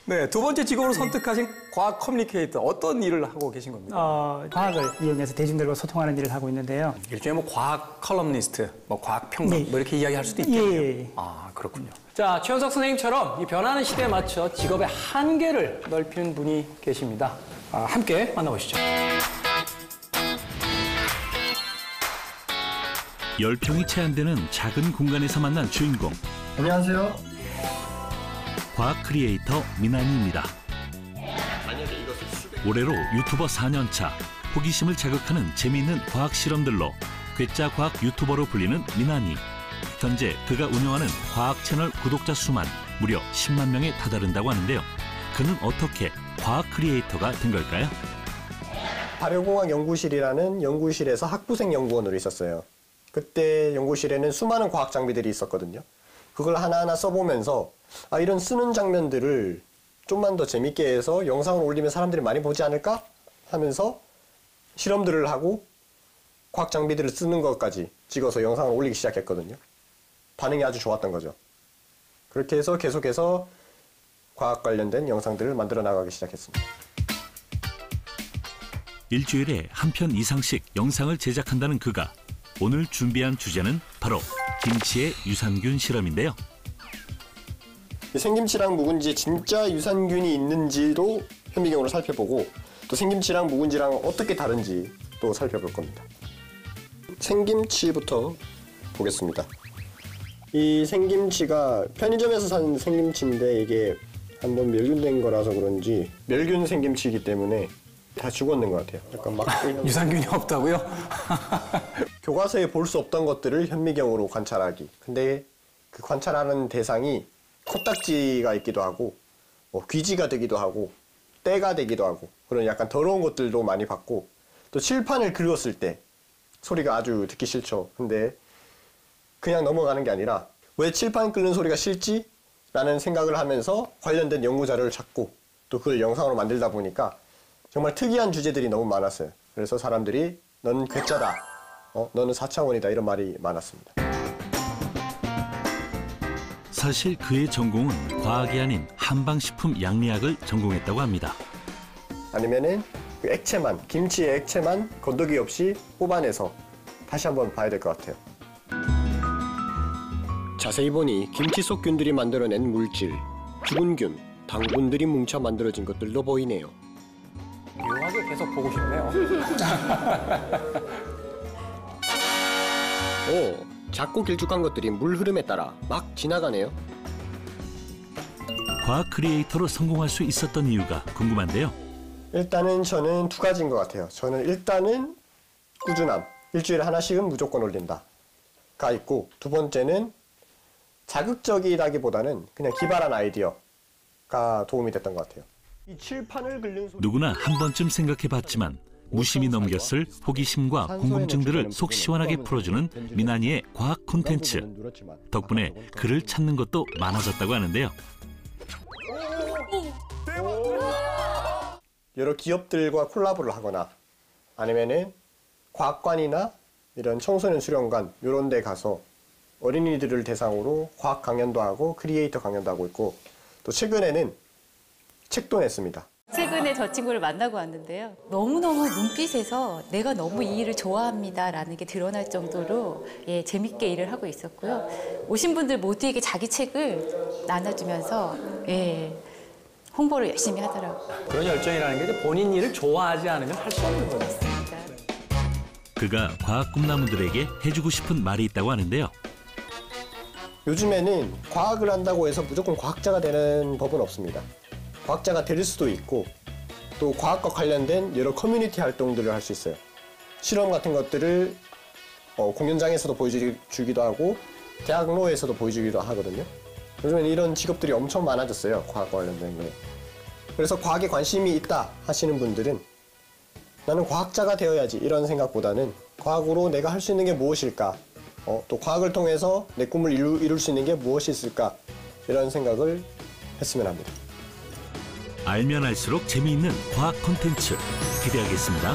A: 네, 두 번째 직업으로 선택하신 과학 커뮤니케이터 어떤 일을 하고 계신 겁니까?
P: 과학을 이용해서 대중들과 소통하는 일을 하고 있는데요.
A: 일종의 뭐 과학 컬럼니스트, 뭐 과학 평론, 뭐 이렇게 이야기할 수도 있겠네요. 그렇군요. 자, 최현석 선생님처럼 이 변하는 시대에 맞춰 직업의 한계를 넓히는 분이 계십니다. 함께 만나보시죠.
D: 10평이 채 안 되는 작은 공간에서 만난 주인공.
R: 안녕하세요.
D: 과학 크리에이터 미나니입니다. 올해로 유튜버 4년차, 호기심을 자극하는 재미있는 과학 실험들로 괴짜 과학 유튜버로 불리는 미나니. 현재 그가 운영하는 과학 채널 구독자 수만 무려 10만 명에 다다른다고 하는데요. 그는 어떻게 과학 크리에이터가 된 걸까요?
T: 발효공학 연구실이라는 연구실에서 학부생 연구원으로 있었어요. 그때 연구실에는 수많은 과학 장비들이 있었거든요. 그걸 하나하나 써보면서 이런 쓰는 장면들을 좀만 더 재밌게 해서 영상을 올리면 사람들이 많이 보지 않을까 하면서 실험들을 하고 과학 장비들을 쓰는 것까지 찍어서 영상을 올리기 시작했거든요. 반응이 아주 좋았던 거죠. 그렇게 해서 계속해서 과학 관련된 영상들을 만들어 나가기 시작했습니다.
D: 일주일에 한 편 이상씩 영상을 제작한다는 그가 오늘 준비한 주제는 바로 김치의 유산균 실험인데요.
T: 생김치랑 묵은지에 진짜 유산균이 있는지도 현미경으로 살펴보고 또 생김치랑 묵은지랑 어떻게 다른지 또 살펴볼 겁니다. 생김치부터 보겠습니다. 이 생김치가 편의점에서 산 생김치인데 이게 한번 멸균된 거라서 그런지 멸균 생김치이기 때문에 다 죽었는 것 같아요. 약간 막
A: 유산균이 없다고요?
T: 교과서에 볼 수 없던 것들을 현미경으로 관찰하기. 근데 그 관찰하는 대상이 코딱지가 있기도 하고 뭐 귀지가 되기도 하고 때가 되기도 하고 그런 약간 더러운 것들도 많이 봤고 또 칠판을 긁었을 때 소리가 아주 듣기 싫죠. 근데 그냥 넘어가는 게 아니라 왜 칠판 긁는 소리가 싫지? 라는 생각을 하면서 관련된 연구 자료를 찾고 또 그걸 영상으로 만들다 보니까 정말 특이한 주제들이 너무 많았어요. 그래서 사람들이 넌 괴짜다, 너는 4차원이다 이런 말이 많았습니다.
D: 사실 그의 전공은 과학이 아닌 한방식품 양리학을 전공했다고 합니다.
T: 아니면은 그 액체만, 김치의 액체만 건더기 없이 뽑아내서 다시 한번 봐야 될 것 같아요. 자세히 보니 김치 속 균들이 만들어낸 물질, 죽은 균, 당분들이 뭉쳐 만들어진 것들도 보이네요.
A: 묘하게 계속 보고 싶네요.
T: 오, 작고 길쭉한 것들이 물 흐름에 따라 막 지나가네요.
D: 과학 크리에이터로 성공할 수 있었던 이유가 궁금한데요.
T: 일단은 저는 두 가지인 것 같아요. 저는 일단은 꾸준함, 일주일에 하나씩은 무조건 올린다가 있고 두 번째는 자극적이라기보다는 그냥 기발한 아이디어가 도움이 됐던 것 같아요. 이 칠판을 긁는 소리...
D: 누구나 한 번쯤 생각해봤지만 무심히 넘겼을 호기심과 궁금증들을 속 시원하게 풀어주는 미나니의 과학 콘텐츠. 덕분에 글을 찾는 것도 많아졌다고 하는데요.
T: 여러 기업들과 콜라보를 하거나 아니면은 과학관이나 이런 청소년 수련관 이런 데 가서 어린이들을 대상으로 과학 강연도 하고 크리에이터 강연도 하고 있고 또 최근에는 책도 냈습니다.
G: 최근에 저 친구를 만나고 왔는데요. 너무너무 눈빛에서 내가 너무 이 일을 좋아합니다라는 게 드러날 정도로 재밌게 일을 하고 있었고요. 오신 분들 모두에게 자기 책을 나눠주면서 홍보를 열심히 하더라고요.
A: 그런 열정이라는 게 이제 본인 일을 좋아하지 않으면 할 수 없는 거죠.
D: 그가 과학 꿈나무들에게 해주고 싶은 말이 있다고 하는데요.
T: 요즘에는 과학을 한다고 해서 무조건 과학자가 되는 법은 없습니다. 과학자가 될 수도 있고 또 과학과 관련된 여러 커뮤니티 활동들을 할 수 있어요. 실험 같은 것들을 공연장에서도 보여주기도 하고 대학로에서도 보여주기도 하거든요. 요즘에는 이런 직업들이 엄청 많아졌어요. 과학과 관련된 거에. 그래서 과학에 관심이 있다 하시는 분들은 나는 과학자가 되어야지 이런 생각보다는 과학으로 내가 할 수 있는 게 무엇일까? 또 과학을 통해서 내 꿈을 이룰 수 있는 게 무엇이 있을까? 이런 생각을 했으면 합니다.
D: 알면 알수록 재미있는 과학 콘텐츠 기대하겠습니다.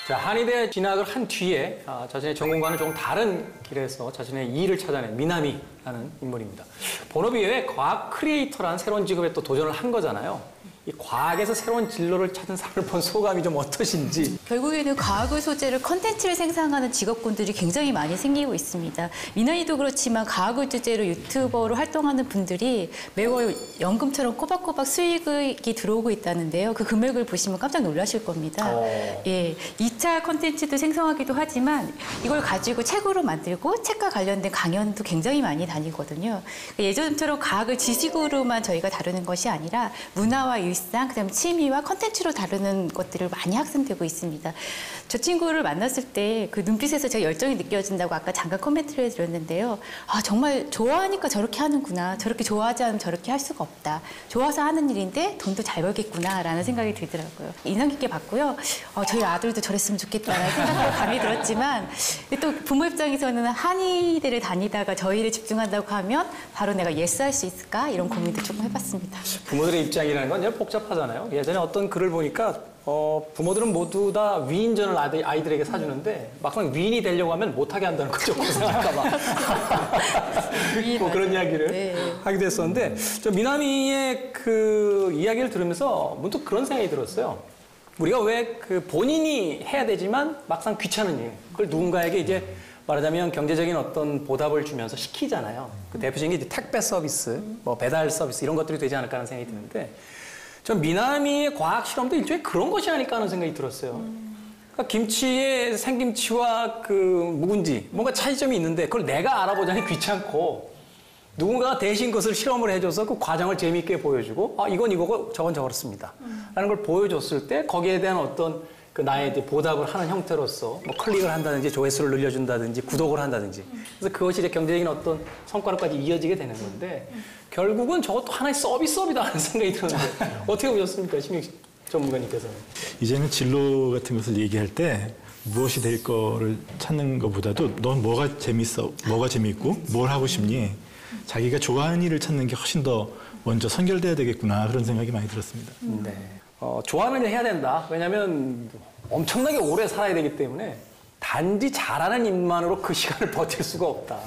A: 자, 한의대 진학을 한 뒤에 자신의 전공과는 조금 다른 길에서 자신의 이의를 찾아낸 미나미라는 인물입니다. 본업 이외에 과학 크리에이터라는 새로운 직업에 또 도전을 한 거잖아요. 이 과학에서 새로운 진로를 찾은 사람을 본 소감이 좀 어떠신지.
G: 결국에는 과학을 소재로 컨텐츠를 생산하는 직업군들이 굉장히 많이 생기고 있습니다. 미나이도 그렇지만 과학을 주제로 유튜버로 활동하는 분들이 매월 연금처럼 꼬박꼬박 수익이 들어오고 있다는데요. 그 금액을 보시면 깜짝 놀라실 겁니다. 2차 컨텐츠도 생성하기도 하지만 이걸 가지고 책으로 만들고 책과 관련된 강연도 굉장히 많이 다니거든요. 예전처럼 과학을 지식으로만 저희가 다루는 것이 아니라 문화와 일상, 그다음에 취미와 컨텐츠로 다루는 것들을 많이 확산되고 있습니다. 저 친구를 만났을 때 그 눈빛에서 제가 열정이 느껴진다고 아까 잠깐 코멘트를 해드렸는데요. 정말 좋아하니까 저렇게 하는구나. 저렇게 좋아하지 않으면 저렇게 할 수가 없다. 좋아서 하는 일인데 돈도 잘 벌겠구나라는 생각이 들더라고요. 인상 깊게 봤고요. 저희 아들도 저랬으면 좋겠다라는 생각으로 감이 들었지만 또 부모 입장에서는 한의대를 다니다가 저희를 집중한다고 하면 바로 내가 예스할 수 있을까? 이런 고민도 조금 해봤습니다.
A: 부모들의 입장이라는 건 정말 복잡하잖아요. 예전에 어떤 글을 보니까 부모들은 모두 다 위인전을 아이들에게 사주는데 막상 위인이 되려고 하면 못하게 한다는 거죠. 고생할까 봐. 뭐 그런 이야기를 하기도 했었는데 저 미나미의 그 이야기를 들으면서 문득 그런 생각이 들었어요. 우리가 왜 그 본인이 해야 되지만 막상 귀찮은 일, 그걸 누군가에게 이제 말하자면 경제적인 어떤 보답을 주면서 시키잖아요. 그 대표적인 게 이제 택배 서비스, 뭐 배달 서비스 이런 것들이 되지 않을까 하는 생각이 드는데 전 미나미의 과학 실험도 일종의 그런 것이 아닐까 하는 생각이 들었어요. 그러니까 김치의 생김치와 그 묵은지 뭔가 차이점이 있는데 그걸 내가 알아보자니 귀찮고 누군가가 대신 그것을 실험을 해줘서 그 과정을 재미있게 보여주고 아 이건 이거고 저건 저렇습니다 라는 걸 보여줬을 때 거기에 대한 어떤 그 나의 이제 보답을 하는 형태로서 뭐 클릭을 한다든지 조회수를 늘려준다든지 구독을 한다든지 그래서 그것이 이제 경제적인 어떤 성과로까지 이어지게 되는 건데 결국은 저것도 하나의 서비스업이다 하는 생각이 드는데 어떻게 보셨습니까? 심익 전문가님께서는.
C: 이제는 진로 같은 것을 얘기할 때 무엇이 될 거를 찾는 것보다도 넌 뭐가 재밌어, 뭐가 재밌고 뭘 하고 싶니? 자기가 좋아하는 일을 찾는 게 훨씬 더 먼저 선결돼야 되겠구나 그런 생각이 많이 들었습니다.
A: 네. 좋아하는 일 해야 된다. 왜냐하면 엄청나게 오래 살아야 되기 때문에 단지 잘하는 일만으로 그 시간을 버틸 수가 없다.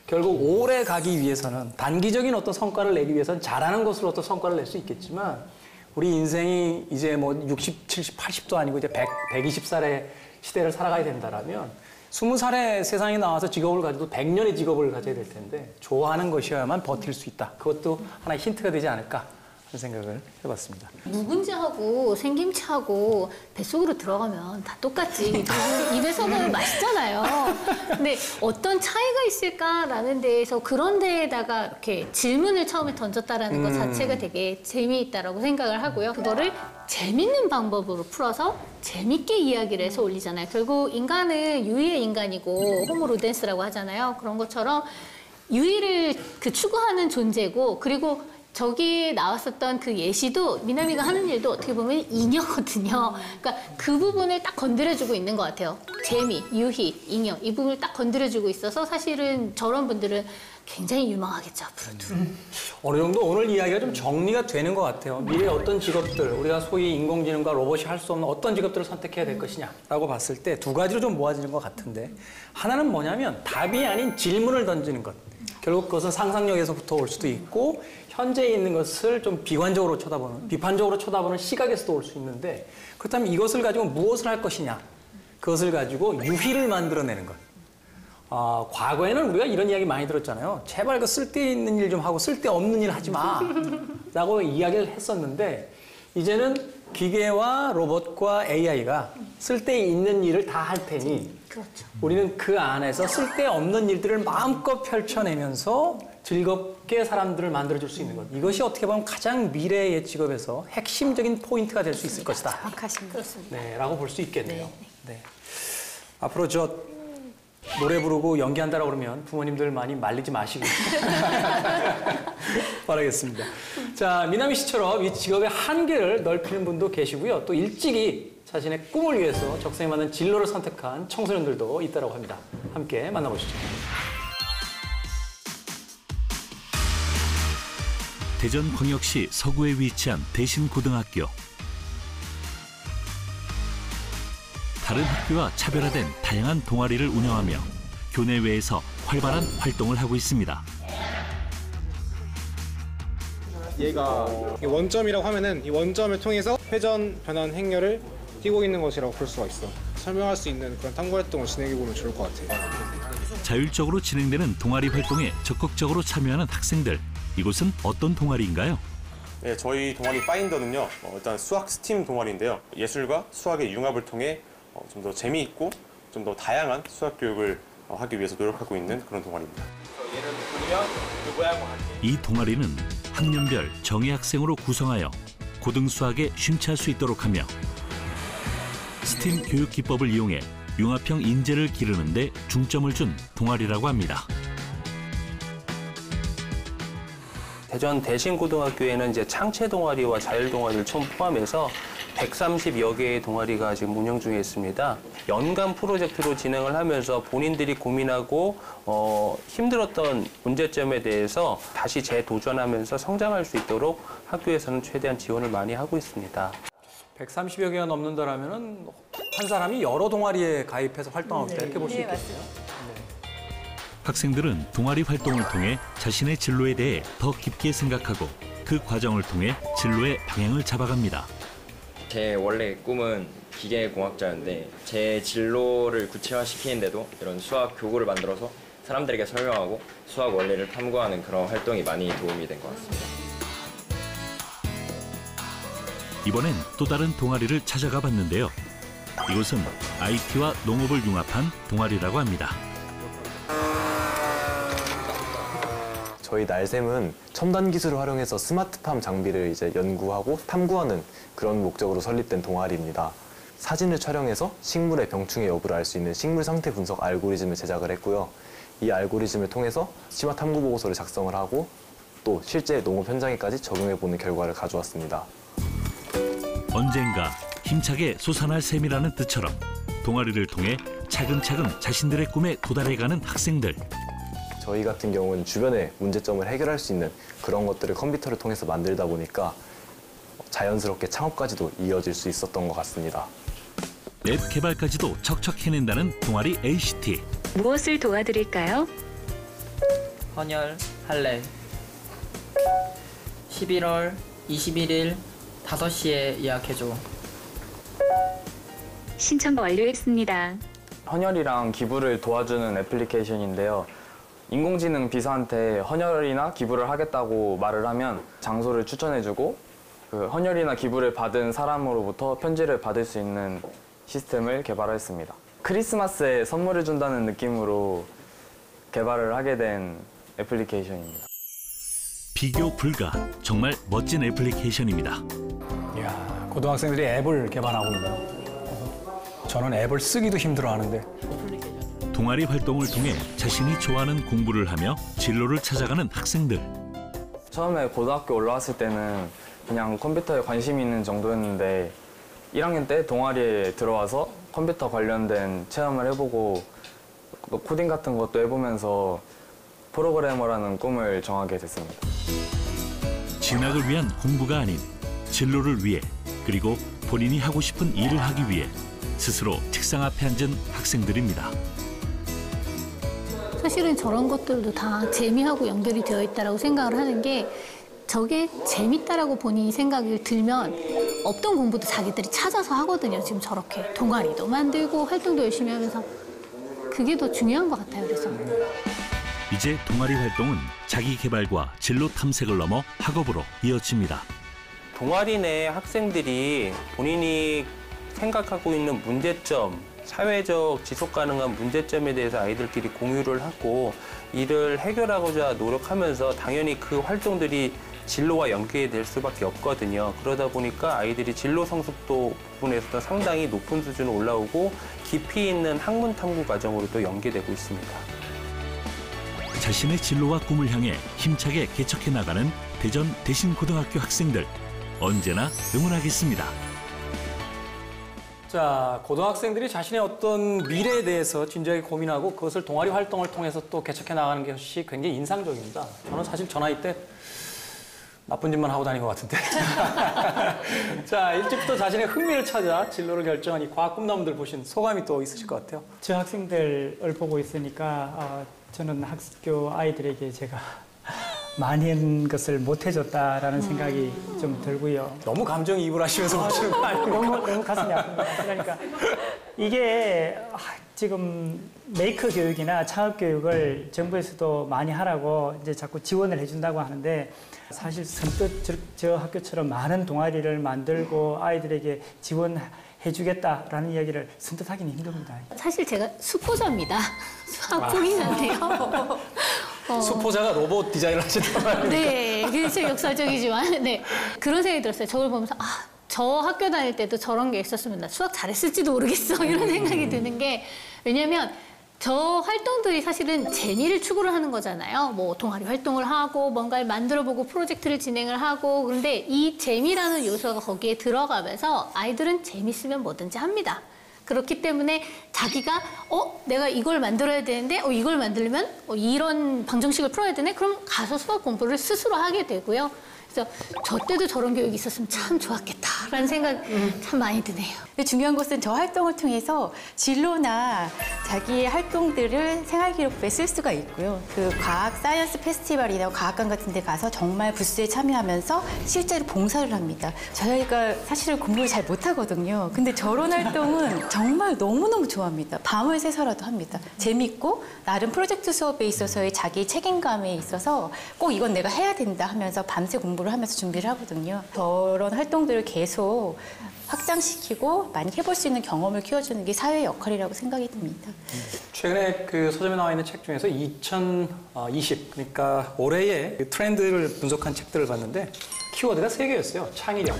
A: 결국 오래 가기 위해서는 단기적인 어떤 성과를 내기 위해서는 잘하는 것으로 어떤 성과를 낼 수 있겠지만 우리 인생이 이제 뭐 60, 70, 80도 아니고 이제 120살의 시대를 살아가야 된다라면 20살에 세상에 나와서 직업을 가져도 100년의 직업을 가져야 될 텐데 좋아하는 것이어야만 버틸 수 있다. 그것도 하나의 힌트가 되지 않을까 하는 생각을 해봤습니다.
B: 묵은지하고 생김치하고 뱃속으로 들어가면 다 똑같지. 입에서는 맛있잖아요. 근데 어떤 차이가 있을까라는 데에서 그런 데에다가 이렇게 질문을 처음에 던졌다라는 것 자체가 되게 재미있다라고 생각을 하고요. 그거를 재밌는 방법으로 풀어서 재밌게 이야기를 해서 올리잖아요. 결국 인간은 유의의 인간이고 호모 루덴스라고 하잖아요. 그런 것처럼 유의를 추구하는 존재고 그리고 저기에 나왔었던 그 예시도 미나미가 하는 일도 어떻게 보면 잉여거든요. 그러니까 그 부분을 딱 건드려주고 있는 것 같아요. 재미, 유희, 잉여 이 부분을 딱 건드려주고 있어서 사실은 저런 분들은 굉장히 유망하겠죠, 앞으로도.
A: 어느 정도 오늘 이야기가 좀 정리가 되는 것 같아요. 미래의 어떤 직업들, 우리가 소위 인공지능과 로봇이 할 수 없는 어떤 직업들을 선택해야 될 것이냐라고 봤을 때 두 가지로 좀 모아지는 것 같은데 하나는 뭐냐면 답이 아닌 질문을 던지는 것. 결국 그것은 상상력에서부터 올 수도 있고 현재 있는 것을 좀 비관적으로 쳐다보는, 비판적으로 쳐다보는 시각에서도 올 수 있는데 그렇다면 이것을 가지고 무엇을 할 것이냐. 그것을 가지고 유희를 만들어내는 것. 과거에는 우리가 이런 이야기 많이 들었잖아요. 제발 그 쓸데있는 일 좀 하고 쓸데없는 일 하지 마. 라고 이야기를 했었는데 이제는 기계와 로봇과 AI가 쓸데있는 일을 다 할 테니 우리는 그 안에서 쓸데없는 일들을 마음껏 펼쳐내면서 즐겁게 사람들을 만들어줄 수 있는 것. 이것이 어떻게 보면 가장 미래의 직업에서 핵심적인 포인트가 될 수 있을 것이다.
B: 정확하십니다. 그렇습니다.
A: 네, 라고 볼 수 있겠네요. 네. 앞으로 노래 부르고 연기한다라고 그러면 부모님들 많이 말리지 마시고 바라겠습니다. 자, 미나미 씨처럼 이 직업의 한계를 넓히는 분도 계시고요. 또 일찍이 자신의 꿈을 위해서 적성에 맞는 진로를 선택한 청소년들도 있다고 합니다. 함께 만나보시죠.
D: 대전광역시 서구에 위치한 대신고등학교. 다른 학교와 차별화된 다양한 동아리를 운영하며 교내외에서 활발한 활동을 하고 있습니다.
J: 얘가 원점이라고 하면은 이 원점을 통해서 회전 변환 행렬을 띄고 있는 것이라고 볼 수가 있어. 설명할 수 있는 그런 탐구 활동을 진행해 보면 좋을 것 같아요.
D: 자율적으로 진행되는 동아리 활동에 적극적으로 참여하는 학생들. 이곳은 어떤 동아리인가요?
U: 네, 저희 동아리 파인더는요. 일단 수학 스팀 동아리인데요. 예술과 수학의 융합을 통해 좀 더 재미있고 좀 더 다양한 수학 교육을 하기 위해서 노력하고 있는 그런 동아리입니다.
J: 예를 들면 그 모양과 같이.
D: 이 동아리는 학년별 정예 학생으로 구성하여 고등 수학에 심취할 수 있도록 하며 스팀 교육 기법을 이용해 융합형 인재를 기르는 데 중점을 준 동아리라고 합니다.
V: 대전 대신고등학교에는 이제 창체 동아리와 자율 동아리를 처음 포함해서 130여 개의 동아리가 지금 운영 중에 있습니다. 연간 프로젝트로 진행을 하면서 본인들이 고민하고 힘들었던 문제점에 대해서 다시 재도전하면서 성장할 수 있도록 학교에서는 최대한 지원을 많이 하고 있습니다.
A: 130여 개가 넘는다라면은 한 사람이 여러 동아리에 가입해서 활동하고 있다 이렇게 볼 수 있겠어요.
D: 학생들은 동아리 활동을 통해 자신의 진로에 대해 더 깊게 생각하고 그 과정을 통해 진로의 방향을 잡아갑니다.
W: 제 원래 꿈은 기계공학자였는데 제 진로를 구체화시키는데도 이런 수학 교구를 만들어서 사람들에게 설명하고 수학 원리를 탐구하는 그런 활동이 많이 도움이 된 것 같습니다.
D: 이번엔 또 다른 동아리를 찾아가 봤는데요. 이곳은 IT와 농업을 융합한 동아리라고 합니다.
E: 저희 날샘은 첨단 기술을 활용해서 스마트팜 장비를 이제 연구하고 탐구하는 그런 목적으로 설립된 동아리입니다. 사진을 촬영해서 식물의 병충해 여부를 알 수 있는 식물 상태 분석 알고리즘을 제작을 했고요. 이 알고리즘을 통해서 심화 탐구 보고서를 작성을 하고 또 실제 농업 현장에까지 적용해보는 결과를 가져왔습니다.
D: 언젠가 힘차게 솟아날 셈이라는 뜻처럼 동아리를 통해 차근차근 자신들의 꿈에 도달해가는 학생들.
E: 저희 같은 경우는 주변의 문제점을 해결할 수 있는 그런 것들을 컴퓨터를 통해서 만들다 보니까 자연스럽게 창업까지도 이어질 수 있었던 것 같습니다.
D: 앱 개발까지도 척척 해낸다는 동아리 ACT.
H: 무엇을 도와드릴까요?
I: 헌혈 할래. 11월 21일 5시에 예약해줘.
H: 신청 완료했습니다.
X: 헌혈이랑 기부를 도와주는 애플리케이션인데요. 인공지능 비서한테 헌혈이나 기부를 하겠다고 말을 하면 장소를 추천해주고 그 헌혈이나 기부를 받은 사람으로부터 편지를 받을 수 있는 시스템을 개발했습니다. 크리스마스에 선물을 준다는 느낌으로 개발을 하게 된 애플리케이션입니다.
D: 비교 불가, 정말 멋진 애플리케이션입니다.
A: 이야, 고등학생들이 앱을 개발하고 있네요. 저는 앱을 쓰기도 힘들어하는데.
D: 동아리 활동을 통해 자신이 좋아하는 공부를 하며 진로를 찾아가는 학생들.
X: 처음에 고등학교 올라왔을 때는 그냥 컴퓨터에 관심이 있는 정도였는데 1학년 때 동아리에 들어와서 컴퓨터 관련된 체험을 해보고 코딩 같은 것도 해보면서 프로그래머라는 꿈을 정하게 됐습니다.
D: 진학을 위한 공부가 아닌 진로를 위해 그리고 본인이 하고 싶은 일을 하기 위해 스스로 책상 앞에 앉은 학생들입니다.
B: 사실은 저런 것들도 다 재미하고 연결이 되어 있다고 생각을 하는 게 저게 재밌다라고 본인이 생각이 들면 없던 공부도 자기들이 찾아서 하거든요. 지금 저렇게 동아리도 만들고 활동도 열심히 하면서 그게 더 중요한 것 같아요. 그래서
D: 이제 동아리 활동은 자기 개발과 진로 탐색을 넘어 학업으로 이어집니다.
V: 동아리 내 학생들이 본인이 생각하고 있는 문제점, 사회적 지속 가능한 문제점에 대해서 아이들끼리 공유를 하고 이를 해결하고자 노력하면서 당연히 그 활동들이 진로와 연계될 수밖에 없거든요. 그러다 보니까 아이들이 진로 성숙도 부분에서도 상당히 높은 수준으로 올라오고 깊이 있는 학문 탐구 과정으로 또 연계되고 있습니다.
D: 자신의 진로와 꿈을 향해 힘차게 개척해 나가는 대전 대신고등학교 학생들 언제나 응원하겠습니다.
A: 자, 고등학생들이 자신의 어떤 미래에 대해서 진지하게 고민하고 그것을 동아리 활동을 통해서 또 개척해 나가는 것이 굉장히 인상적입니다. 저는 사실 저 나이 때 나쁜 짓만 하고 다닌 것 같은데. 자, 일찍부터 자신의 흥미를 찾아 진로를 결정한 이 과학 꿈나무들 보신 소감이 또 있으실 것 같아요.
P: 저 학생들을 보고 있으니까 저는 학교 아이들에게 제가 많이 한 것을 못 해줬다라는 생각이 좀 들고요.
A: 너무 감정이입을 하시면서 보시는 거 아닙니까?
P: 너무 가슴이 아픕니다. 그러니까 이게 지금 메이커 교육이나 창업 교육을 정부에서도 많이 하라고 이제 자꾸 지원을 해준다고 하는데 사실 선뜻 저 학교처럼 많은 동아리를 만들고 아이들에게 지원해주겠다라는 이야기를 선뜻 하기는 힘듭니다.
B: 사실 제가 수포자입니다. 수학 포기인데요.
A: 수포자가 로봇 디자인을 하셨단 말이에요.
B: 네, 그게 역사적이지만 네 그런 생각이 들었어요. 저걸 보면서 저 학교 다닐 때도 저런 게 있었으면 나 수학 잘했을지도 모르겠어 이런 생각이 드는 게 왜냐하면 저 활동들이 사실은 재미를 추구를 하는 거잖아요. 뭐 동아리 활동을 하고 뭔가를 만들어보고 프로젝트를 진행을 하고 그런데 이 재미라는 요소가 거기에 들어가면서 아이들은 재밌으면 뭐든지 합니다. 그렇기 때문에 자기가 내가 이걸 만들어야 되는데 이걸 만들려면 이런 방정식을 풀어야 되네? 그럼 가서 수학 공부를 스스로 하게 되고요. 그래서 저 때도 저런 교육이 있었으면 참 좋았겠다라는 생각 참 많이 드네요.
G: 중요한 것은 저 활동을 통해서 진로나 자기의 활동들을 생활기록부에 쓸 수가 있고요. 그 과학 사이언스 페스티벌이나 과학관 같은 데 가서 정말 부스에 참여하면서 실제로 봉사를 합니다. 저희가 사실은 공부를 잘 못하거든요. 근데 저런 활동은 정말 너무너무 좋아합니다. 밤을 새서라도 합니다. 재밌고 나름 프로젝트 수업에 있어서의 자기 책임감에 있어서 꼭 이건 내가 해야 된다 하면서 밤새 공부 공부를 하면서 준비를 하거든요. 저런 활동들을 계속 확장시키고 많이 해볼 수 있는 경험을 키워주는 게 사회의 역할이라고 생각이 듭니다.
A: 최근에 그 서점에 나와 있는 책 중에서 2020, 그러니까 올해의 그 트렌드를 분석한 책들을 봤는데 키워드가 3개였어요. 창의력,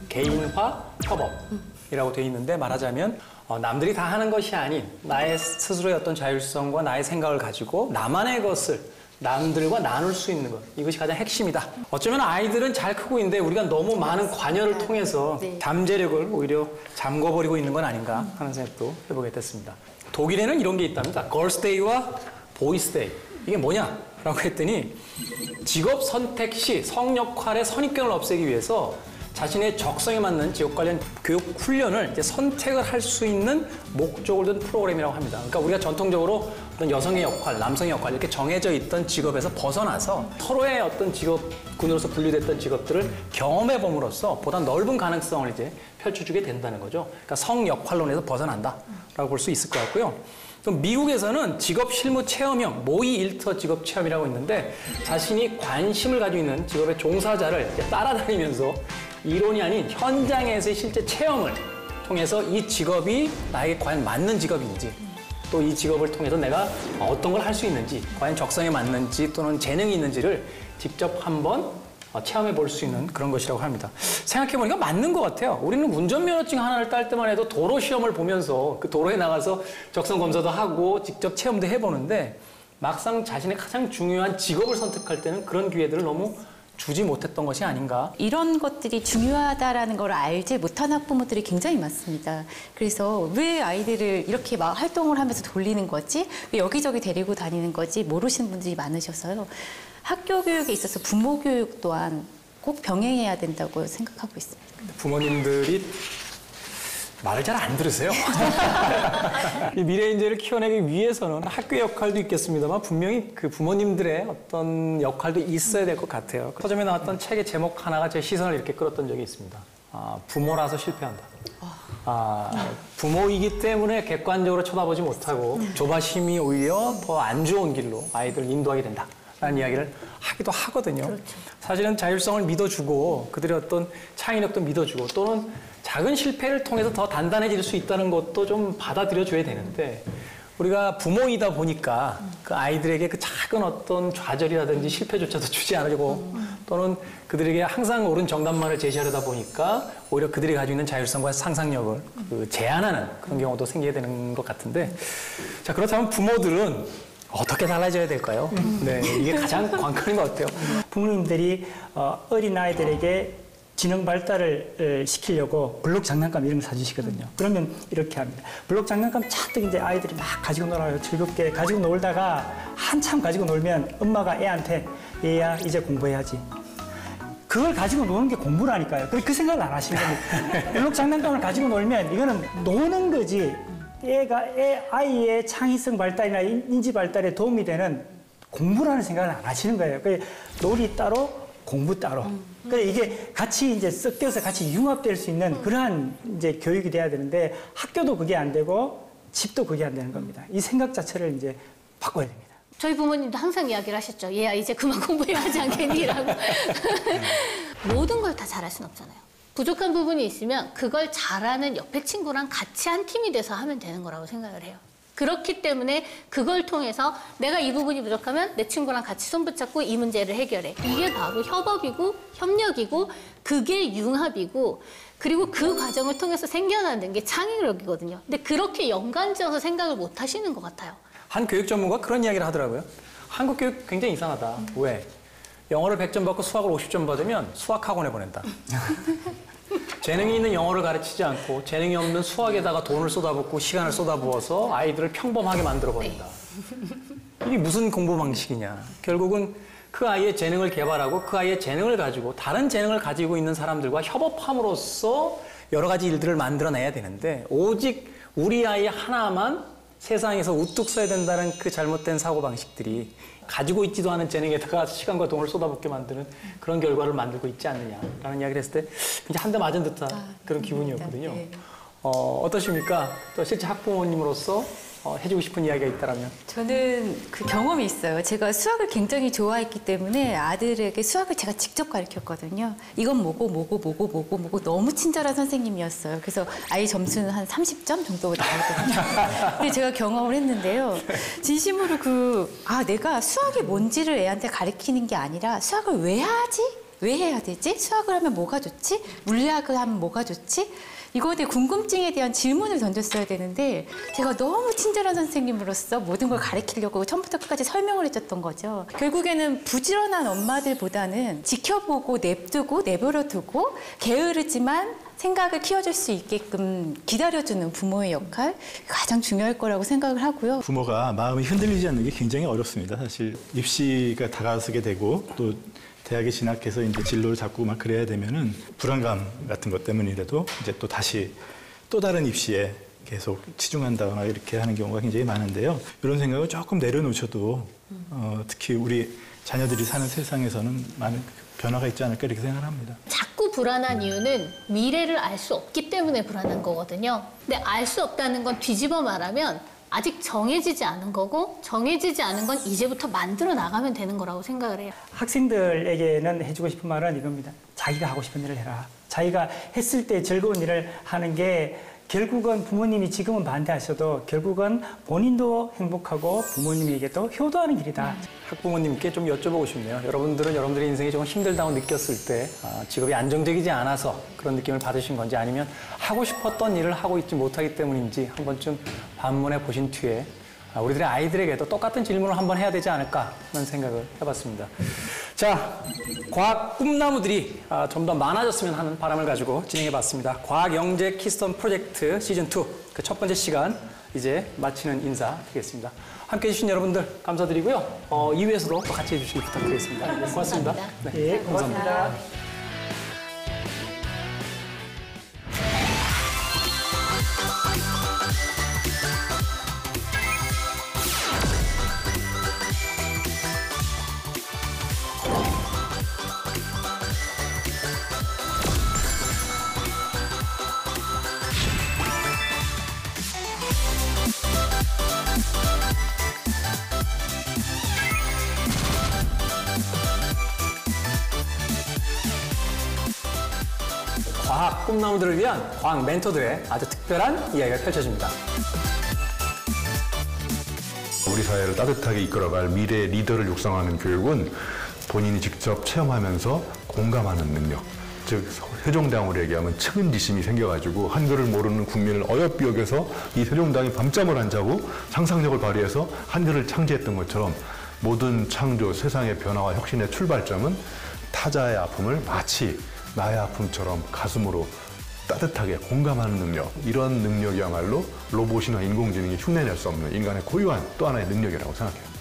A: 개인화, 협업이라고 돼 있는데 말하자면 남들이 다 하는 것이 아닌 나의 스스로의 어떤 자율성과 나의 생각을 가지고 나만의 것을 남들과 나눌 수 있는 것, 이것이 가장 핵심이다. 어쩌면 아이들은 잘 크고 있는데 우리가 너무 많은 관여를 통해서 잠재력을 오히려 잠궈버리고 있는 건 아닌가 하는 생각도 해보게 됐습니다. 독일에는 이런 게 있답니다. 걸스데이와 보이스데이. 이게 뭐냐라고 했더니 직업 선택 시 성역할의 선입견을 없애기 위해서 자신의 적성에 맞는 직업 관련 교육 훈련을 이제 선택을 할 수 있는 목적을 둔 프로그램이라고 합니다. 그러니까 우리가 전통적으로 어떤 여성의 역할, 남성의 역할 이렇게 정해져 있던 직업에서 벗어나서 서로의 어떤 직업군으로서 분류됐던 직업들을 경험해 봄으로써 보다 넓은 가능성을 이제 펼쳐주게 된다는 거죠. 그러니까 성 역할론에서 벗어난다라고 볼 수 있을 것 같고요. 또 미국에서는 직업 실무 체험형 모의 일터 직업 체험이라고 있는데 자신이 관심을 가지고 있는 직업의 종사자를 이제 따라다니면서 이론이 아닌 현장에서의 실제 체험을 통해서 이 직업이 나에게 과연 맞는 직업인지 또 이 직업을 통해서 내가 어떤 걸 할 수 있는지 과연 적성에 맞는지 또는 재능이 있는지를 직접 한번 체험해 볼 수 있는 그런 것이라고 합니다. 생각해보니까 맞는 것 같아요. 우리는 운전면허증 하나를 딸 때만 해도 도로 시험을 보면서 그 도로에 나가서 적성 검사도 하고 직접 체험도 해보는데 막상 자신의 가장 중요한 직업을 선택할 때는 그런 기회들을 너무 주지 못했던 것이 아닌가.
G: 이런 것들이 중요하다라는 걸 알지 못한 학부모들이 굉장히 많습니다. 그래서 왜 아이들을 이렇게 막 활동을 하면서 돌리는 거지? 왜 여기저기 데리고 다니는 거지? 모르시는 분들이 많으셔서요. 학교 교육에 있어서 부모 교육 또한 꼭 병행해야 된다고 생각하고 있습니다.
A: 부모님들이 말을 잘 안 들으세요. 이 미래 인재를 키워내기 위해서는 학교 역할도 있겠습니다만 분명히 그 부모님들의 어떤 역할도 있어야 될 것 같아요. 서점에 나왔던 책의 제목 하나가 제 시선을 이렇게 끌었던 적이 있습니다. 부모라서 실패한다. 부모이기 때문에 객관적으로 쳐다보지 못하고 조바심이 오히려 더 안 좋은 길로 아이들을 인도하게 된다. 라는 이야기를 하기도 하거든요. 그렇죠. 사실은 자율성을 믿어주고 그들의 어떤 창의력도 믿어주고 또는 작은 실패를 통해서 더 단단해질 수 있다는 것도 좀 받아들여줘야 되는데 우리가 부모이다 보니까 그 아이들에게 그 작은 어떤 좌절이라든지 실패조차도 주지 않으려고 또는 그들에게 항상 옳은 정답만을 제시하려다 보니까 오히려 그들이 가지고 있는 자율성과 상상력을 제한하는 그런 경우도 생기게 되는 것 같은데 자 그렇다면 부모들은 어떻게 달라져야 될까요? 네, 이게 가장 관건인 것 같아요.
P: 부모님들이 어린아이들에게 지능 발달을 시키려고 블록 장난감 이런 거 사주시거든요. 그러면 이렇게 합니다. 블록 장난감 잔뜩 이제 아이들이 막 가지고 놀아요. 즐겁게 가지고 놀다가 한참 가지고 놀면 엄마가 애한테 얘야 이제 공부해야지. 그걸 가지고 노는 게 공부라니까요. 그 생각을 안 하시는 겁니다. 블록 장난감을 가지고 놀면 이거는 노는 거지. 아이의 창의성 발달이나 인지 발달에 도움이 되는 공부라는 생각을 안 하시는 거예요. 놀이 따로, 공부 따로. 그러니까 이게 같이 이제 섞여서 같이 융합될 수 있는 그러한 이제 교육이 돼야 되는데 학교도 그게 안 되고 집도 그게 안 되는 겁니다. 이 생각 자체를 이제 바꿔야 됩니다.
B: 저희 부모님도 항상 이야기를 하셨죠. 얘야 이제 그만 공부해야 하지 않겠니라고. 모든 걸 다 잘할 순 없잖아요. 부족한 부분이 있으면 그걸 잘하는 옆에 친구랑 같이 한 팀이 돼서 하면 되는 거라고 생각을 해요. 그렇기 때문에 그걸 통해서 내가 이 부분이 부족하면 내 친구랑 같이 손붙잡고 이 문제를 해결해. 이게 바로 협업이고 협력이고 그게 융합이고 그리고 그 과정을 통해서 생겨나는 게 창의력이거든요. 근데 그렇게 연관지어서 생각을 못 하시는 것 같아요.
A: 한 교육 전문가가 그런 이야기를 하더라고요. 한국 교육 굉장히 이상하다. 왜? 영어를 100점 받고 수학을 50점 받으면 수학학원에 보낸다. 재능이 있는 영어를 가르치지 않고 재능이 없는 수학에다가 돈을 쏟아붓고 시간을 쏟아부어서 아이들을 평범하게 만들어버린다. 이게 무슨 공부 방식이냐. 결국은 그 아이의 재능을 개발하고 그 아이의 재능을 가지고 다른 재능을 가지고 있는 사람들과 협업함으로써 여러 가지 일들을 만들어내야 되는데 오직 우리 아이 하나만 세상에서 우뚝 서야 된다는 그 잘못된 사고방식들이 가지고 있지도 않은 재능에다가 시간과 돈을 쏟아붓게 만드는 그런 결과를 만들고 있지 않느냐라는 이야기를 했을 때 굉장히 한 대 맞은 듯한 그런 기분이었거든요. 어떠십니까? 또 실제 학부모님으로서 해주고 싶은 이야기가 있다면?
G: 저는 그 경험이 있어요. 제가 수학을 굉장히 좋아했기 때문에 아들에게 수학을 제가 직접 가르쳤거든요. 이건 뭐고 너무 친절한 선생님이었어요. 그래서 아이 점수는 한 30점 정도 나오거든요. 근데 제가 경험을 했는데요. 진심으로 내가 수학이 뭔지를 애한테 가르치는 게 아니라 수학을 왜 하지? 왜 해야 되지? 수학을 하면 뭐가 좋지? 물리학을 하면 뭐가 좋지? 이거에 대해 궁금증에 대한 질문을 던졌어야 되는데 제가 너무 친절한 선생님으로서 모든 걸 가르치려고 처음부터 끝까지 설명을 해줬던 거죠. 결국에는 부지런한 엄마들보다는 지켜보고 냅두고 내버려두고 게으르지만 생각을 키워줄 수 있게끔 기다려주는 부모의 역할 가장 중요할 거라고 생각을 하고요.
C: 부모가 마음이 흔들리지 않는 게 굉장히 어렵습니다. 사실 입시가 다가서게 되고 또 대학에 진학해서 이제 진로를 잡고 막 그래야 되면은 불안감 같은 것 때문이라도 이제 또 다시 또 다른 입시에 계속 치중한다거나 이렇게 하는 경우가 굉장히 많은데요. 이런 생각을 조금 내려놓으셔도 특히 우리 자녀들이 사는 세상에서는 많은 변화가 있지 않을까 이렇게 생각을 합니다.
B: 자꾸 불안한 이유는 미래를 알 수 없기 때문에 불안한 거거든요. 근데 알 수 없다는 건 뒤집어 말하면 아직 정해지지 않은 거고 정해지지 않은 건 이제부터 만들어 나가면 되는 거라고 생각을 해요.
P: 학생들에게는 해주고 싶은 말은 이겁니다. 자기가 하고 싶은 일을 해라. 자기가 했을 때 즐거운 일을 하는 게 결국은 부모님이 지금은 반대하셔도 결국은 본인도 행복하고 부모님에게도 효도하는 길이다.
A: 학부모님께 좀 여쭤보고 싶네요. 여러분들은 여러분들의 인생이 조금 힘들다고 느꼈을 때 직업이 안정적이지 않아서 그런 느낌을 받으신 건지 아니면 하고 싶었던 일을 하고 있지 못하기 때문인지 한 번쯤 반문해 보신 뒤에 우리들의 아이들에게도 똑같은 질문을 한번 해야 되지 않을까 하는 생각을 해봤습니다. 자, 과학 꿈나무들이 좀 더 많아졌으면 하는 바람을 가지고 진행해봤습니다. 과학 영재 키스톤 프로젝트 시즌2 그 첫 번째 시간 이제 마치는 인사 드리겠습니다. 함께해 주신 여러분들 감사드리고요. 2부에서도 또 같이 해주시기 부탁드리겠습니다. 고맙습니다.
P: 네, 고맙습니다.
A: 과학 꿈나무들을 위한 과학 멘토들의 아주 특별한 이야기가 펼쳐집니다.
Q: 우리 사회를 따뜻하게 이끌어갈 미래 리더를 육성하는 교육은 본인이 직접 체험하면서 공감하는 능력, 즉 세종대왕으로 얘기하면 측은지심이 생겨가지고 한글을 모르는 국민을 어여삐 여겨서 이 세종대왕이 밤잠을 안 자고 상상력을 발휘해서 한글을 창제했던 것처럼 모든 창조, 세상의 변화와 혁신의 출발점은 타자의 아픔을 마치 나의 아픔처럼 가슴으로 따뜻하게 공감하는 능력, 이런 능력이야말로 로봇이나 인공지능이 흉내낼 수 없는 인간의 고유한 또 하나의 능력이라고 생각해요.